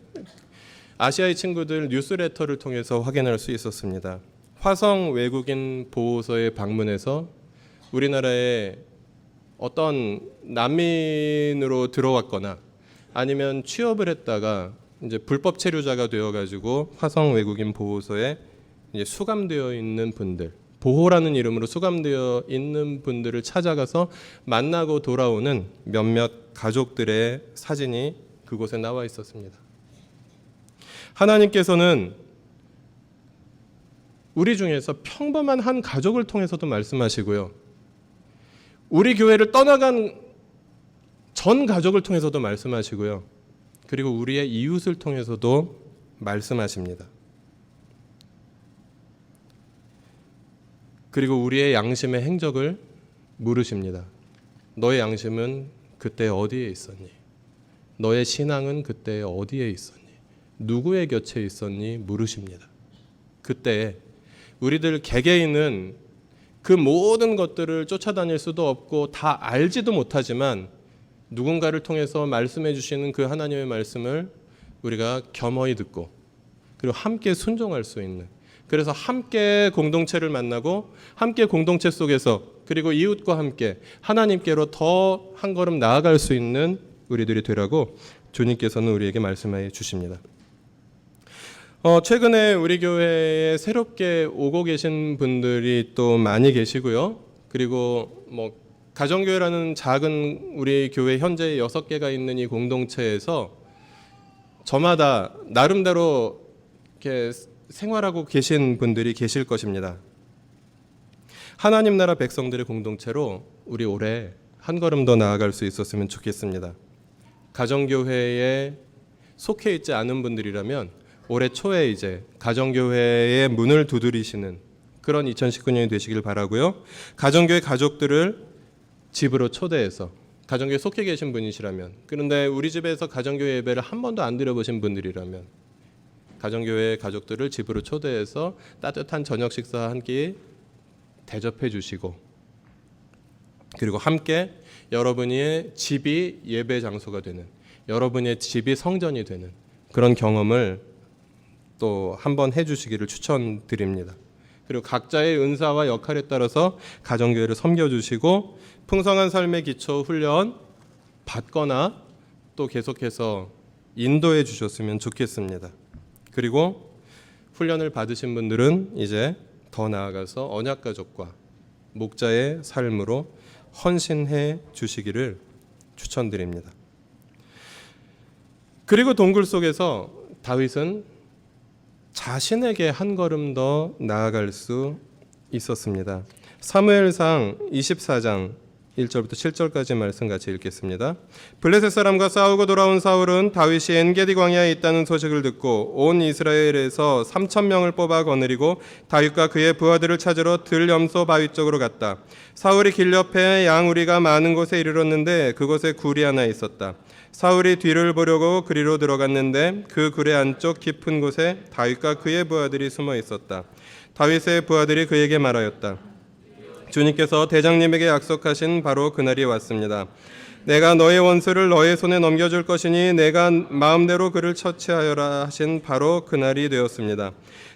아시아의 친구들 뉴스레터를 통해서 확인할 수 있었습니다. 화성 외국인 보호소에 방문해서 우리나라에 어떤 난민으로 들어왔거나 아니면 취업을 했다가 이제 불법 체류자가 되어가지고 화성 외국인 보호소에 이제 수감되어 있는 분들, 보호라는 이름으로 수감되어 있는 분들을 찾아가서 만나고 돌아오는 몇몇 가족들의 사진이 그곳에 나와 있었습니다. 하나님께서는 우리 중에서 평범한 한 가족을 통해서도 말씀하시고요. 우리 교회를 떠나간 전 가족을 통해서도 말씀하시고요. 그리고 우리의 이웃을 통해서도 말씀하십니다. 그리고 우리의 양심의 행적을 물으십니다. 너의 양심은 그때 어디에 있었니? 너의 신앙은 그때 어디에 있었니? 누구의 곁에 있었니? 물으십니다. 그때 우리들 개개인은 그 모든 것들을 쫓아다닐 수도 없고 다 알지도 못하지만 누군가를 통해서 말씀해 주시는 그 하나님의 말씀을 우리가 겸허히 듣고 그리고 함께 순종할 수 있는, 그래서 함께 공동체를 만나고 함께 공동체 속에서 그리고 이웃과 함께 하나님께로 더 한 걸음 나아갈 수 있는 우리들이 되라고 주님께서는 우리에게 말씀해 주십니다. 최근에 우리 교회에 새롭게 오고 계신 분들이 또 많이 계시고요. 그리고 가정교회라는 작은 우리 교회 현재 6개가 있는 이 공동체에서 저마다 나름대로 이렇게 생활하고 계신 분들이 계실 것입니다. 하나님 나라 백성들의 공동체로 우리 올해 한 걸음 더 나아갈 수 있었으면 좋겠습니다. 가정교회에 속해 있지 않은 분들이라면 올해 초에 이제 가정교회의 문을 두드리시는 그런 2019년이 되시길 바라고요. 가정교회 가족들을 집으로 초대해서, 가정교회 속해 계신 분이시라면, 그런데 우리 집에서 가정교회 예배를 한 번도 안 드려보신 분들이라면 가정교회 가족들을 집으로 초대해서 따뜻한 저녁 식사 한 끼 대접해 주시고, 그리고 함께 여러분의 집이 예배 장소가 되는, 여러분의 집이 성전이 되는 그런 경험을 또 한번 해주시기를 추천드립니다. 그리고 각자의 은사와 역할에 따라서 가정교회를 섬겨주시고 풍성한 삶의 기초 훈련 받거나 또 계속해서 인도해 주셨으면 좋겠습니다. 그리고 훈련을 받으신 분들은 이제 더 나아가서 언약가족과 목자의 삶으로 헌신해 주시기를 추천드립니다. 그리고 동굴 속에서 다윗은 자신에게 한 걸음 더 나아갈 수 있었습니다. 사무엘상 24장 1절부터 7절까지 말씀 같이 읽겠습니다. 블레셋 사람과 싸우고 돌아온 사울은 다윗이 엔게디 광야에 있다는 소식을 듣고 온 이스라엘에서 3,000명을 뽑아 거느리고 다윗과 그의 부하들을 찾으러 들염소 바위 쪽으로 갔다. 사울이 길 옆에 양우리가 많은 곳에 이르렀는데 그곳에 굴이 하나 있었다. 사울이 뒤를 보려고 그리로 들어갔는데 그 굴의 안쪽 깊은 곳에 다윗과 그의 부하들이 숨어 있었다. 다윗의 부하들이 그에게 말하였다. 주님께서 대장님에게 약속하신 바로 그날이 왔습니다. 내가 너의 원수를 너의 손에 넘겨줄 것이니 내가 마음대로 그를 처치하여라 하신 바로 그날이 되었습니다.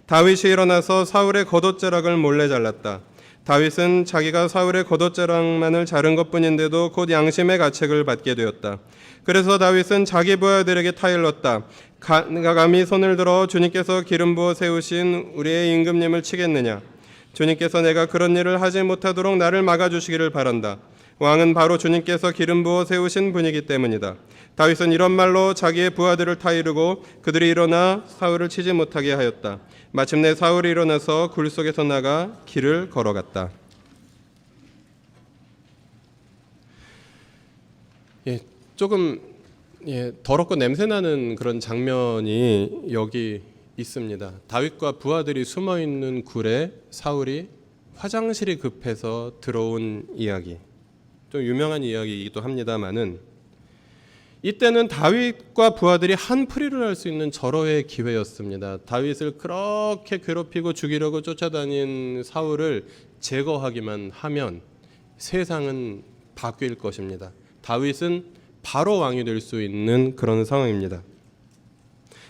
다윗이 일어나서 사울의 겉옷자락을 몰래 잘랐다. 다윗은 자기가 사울의 겉옷자락만을 자른 것뿐인데도 곧 양심의 가책을 받게 되었다. 그래서 다윗은 자기 부하들에게 타일렀다. 감히 손을 들어 주님께서 기름 부어 세우신 우리의 임금님을 치겠느냐? 주님께서 내가 그런 일을 하지 못하도록 나를 막아주시기를 바란다. 왕은 바로 주님께서 기름 부어 세우신 분이기 때문이다. 다윗은 이런 말로 자기의 부하들을 타이르고 그들이 일어나 사울을 치지 못하게 하였다. 마침내 사울이 일어나서 굴 속에서 나가 길을 걸어갔다. 조금 더럽고 냄새나는 그런 장면이 여기 있습니다. 다윗과 부하들이 숨어 있는 굴에 사울이 화장실이 급해서 들어온 이야기. 좀 유명한 이야기이기도 합니다만은 이때는 다윗과 부하들이 한풀이를 할 수 있는 절호의 기회였습니다. 다윗을 그렇게 괴롭히고 죽이려고 쫓아다닌 사울을 제거하기만 하면 세상은 바뀔 것입니다. 다윗은 바로 왕이 될 수 있는 그런 상황입니다.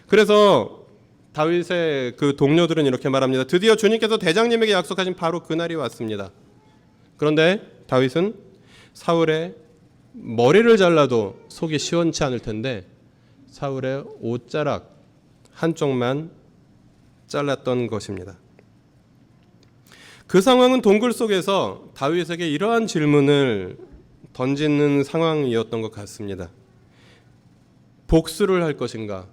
그래서 다윗의 그 동료들은 이렇게 말합니다. 드디어 주님께서 대장님에게 약속하신 바로 그날이 왔습니다. 그런데 다윗은 사울의 머리를 잘라도 속이 시원치 않을 텐데 사울의 옷자락 한쪽만 잘랐던 것입니다. 그 상황은 동굴 속에서 다윗에게 이러한 질문을 던지는 상황이었던 것 같습니다. 복수를 할 것인가?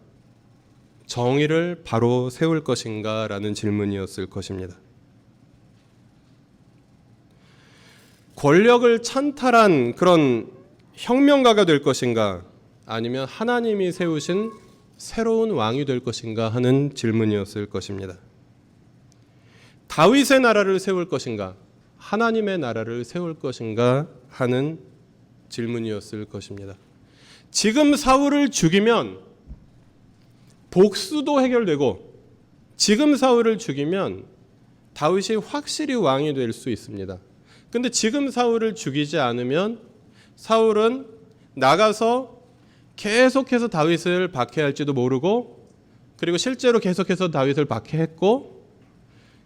정의를 바로 세울 것인가? 라는 질문이었을 것입니다. 권력을 찬탈한 그런 혁명가가 될 것인가? 아니면 하나님이 세우신 새로운 왕이 될 것인가? 하는 질문이었을 것입니다. 다윗의 나라를 세울 것인가? 하나님의 나라를 세울 것인가? 하는 질문이었을 것입니다. 지금 사울을 죽이면 복수도 해결되고 지금 사울을 죽이면 다윗이 확실히 왕이 될 수 있습니다. 근데 지금 사울을 죽이지 않으면 사울은 나가서 계속해서 다윗을 박해할지도 모르고 그리고 실제로 계속해서 다윗을 박해했고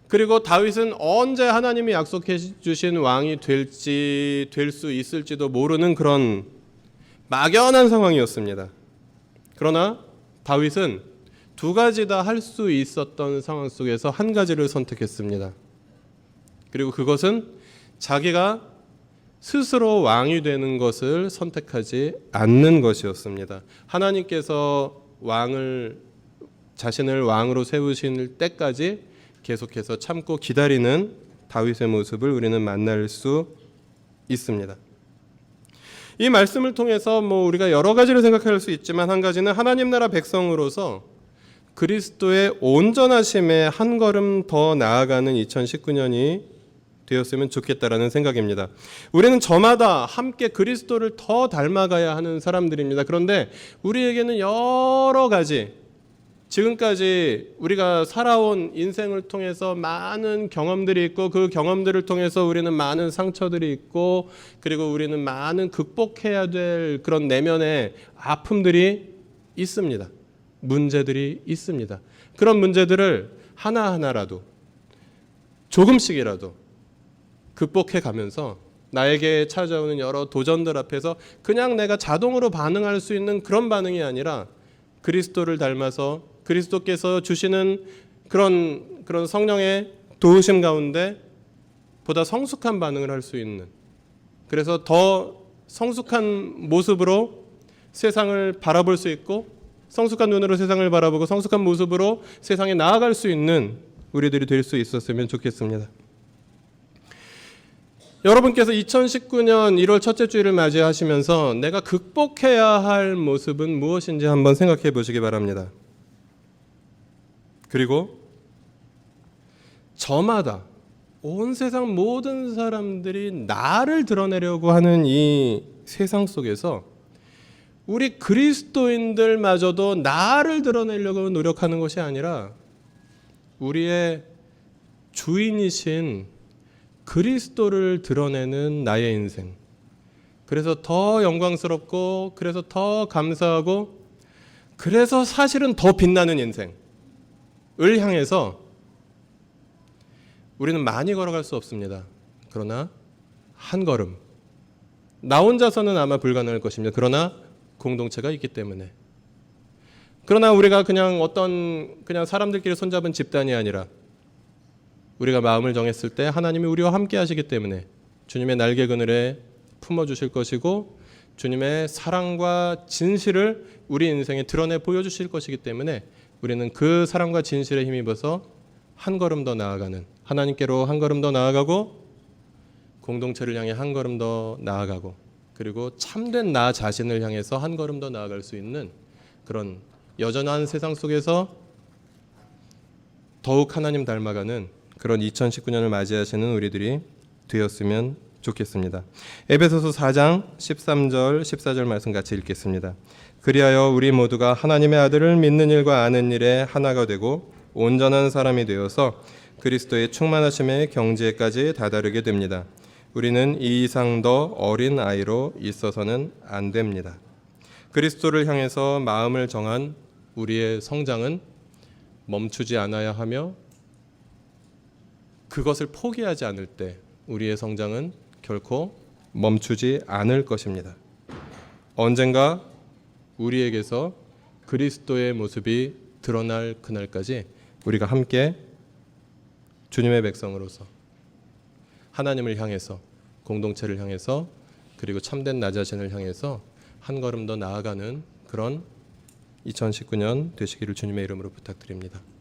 그리고 다윗은 언제 하나님이 약속해 주신 왕이 될 수 있을지도 모르는 그런 막연한 상황이었습니다. 그러나 다윗은 두 가지 다 할 수 있었던 상황 속에서 한 가지를 선택했습니다. 그리고 그것은 자기가 스스로 왕이 되는 것을 선택하지 않는 것이었습니다. 하나님께서 자신을 왕으로 세우실 때까지 계속해서 참고 기다리는 다윗의 모습을 우리는 만날 수 있습니다. 이 말씀을 통해서 우리가 여러 가지를 생각할 수 있지만 한 가지는 하나님 나라 백성으로서 그리스도의 온전하심에 한 걸음 더 나아가는 2019년이 되었으면 좋겠다라는 생각입니다. 우리는 저마다 함께 그리스도를 더 닮아가야 하는 사람들입니다. 그런데 우리에게는 여러 가지 지금까지 우리가 살아온 인생을 통해서 많은 경험들이 있고 그 경험들을 통해서 우리는 많은 상처들이 있고 그리고 우리는 많은 극복해야 될 그런 내면의 아픔들이 있습니다. 문제들이 있습니다. 그런 문제들을 하나하나라도 조금씩이라도 극복해 가면서 나에게 찾아오는 여러 도전들 앞에서 그냥 내가 자동으로 반응할 수 있는 그런 반응이 아니라 그리스도를 닮아서 그리스도께서 주시는 그런 성령의 도우심 가운데 보다 성숙한 반응을 할 수 있는 그래서 더 성숙한 모습으로 세상을 바라볼 수 있고 성숙한 눈으로 세상을 바라보고 성숙한 모습으로 세상에 나아갈 수 있는 우리들이 될 수 있었으면 좋겠습니다. 여러분께서 2019년 1월 첫째 주일을 맞이하시면서 내가 극복해야 할 모습은 무엇인지 한번 생각해 보시기 바랍니다. 그리고 저마다 온 세상 모든 사람들이 나를 드러내려고 하는 이 세상 속에서 우리 그리스도인들마저도 나를 드러내려고 노력하는 것이 아니라 우리의 주인이신 그리스도를 드러내는 나의 인생. 그래서 더 영광스럽고 그래서 더 감사하고 그래서 사실은 더 빛나는 인생을 향해서 우리는 많이 걸어갈 수 없습니다. 그러나 한 걸음 나 혼자서는 아마 불가능할 것입니다. 그러나 공동체가 있기 때문에 그러나 우리가 그냥 사람들끼리 손잡은 집단이 아니라 우리가 마음을 정했을 때 하나님이 우리와 함께 하시기 때문에 주님의 날개 그늘에 품어주실 것이고 주님의 사랑과 진실을 우리 인생에 드러내 보여주실 것이기 때문에 우리는 그 사랑과 진실에 힘입어서 한 걸음 더 나아가는 하나님께로 한 걸음 더 나아가고 공동체를 향해 한 걸음 더 나아가고 그리고 참된 나 자신을 향해서 한 걸음 더 나아갈 수 있는 그런 여전한 세상 속에서 더욱 하나님 닮아가는 그런 2019년을 맞이하시는 우리들이 되었으면 좋겠습니다. 에베소서 4장 13절 14절 말씀 같이 읽겠습니다. 그리하여 우리 모두가 하나님의 아들을 믿는 일과 아는 일에 하나가 되고 온전한 사람이 되어서 그리스도의 충만하심의 경지에까지 다다르게 됩니다. 우리는 이 이상 더 어린 아이로 있어서는 안 됩니다. 그리스도를 향해서 마음을 정한 우리의 성장은 멈추지 않아야 하며 그것을 포기하지 않을 때 우리의 성장은 결코 멈추지 않을 것입니다. 언젠가 우리에게서 그리스도의 모습이 드러날 그날까지 우리가 함께 주님의 백성으로서 하나님을 향해서 공동체를 향해서 그리고 참된 나 자신을 향해서 한 걸음 더 나아가는 그런 2019년 되시기를 주님의 이름으로 부탁드립니다.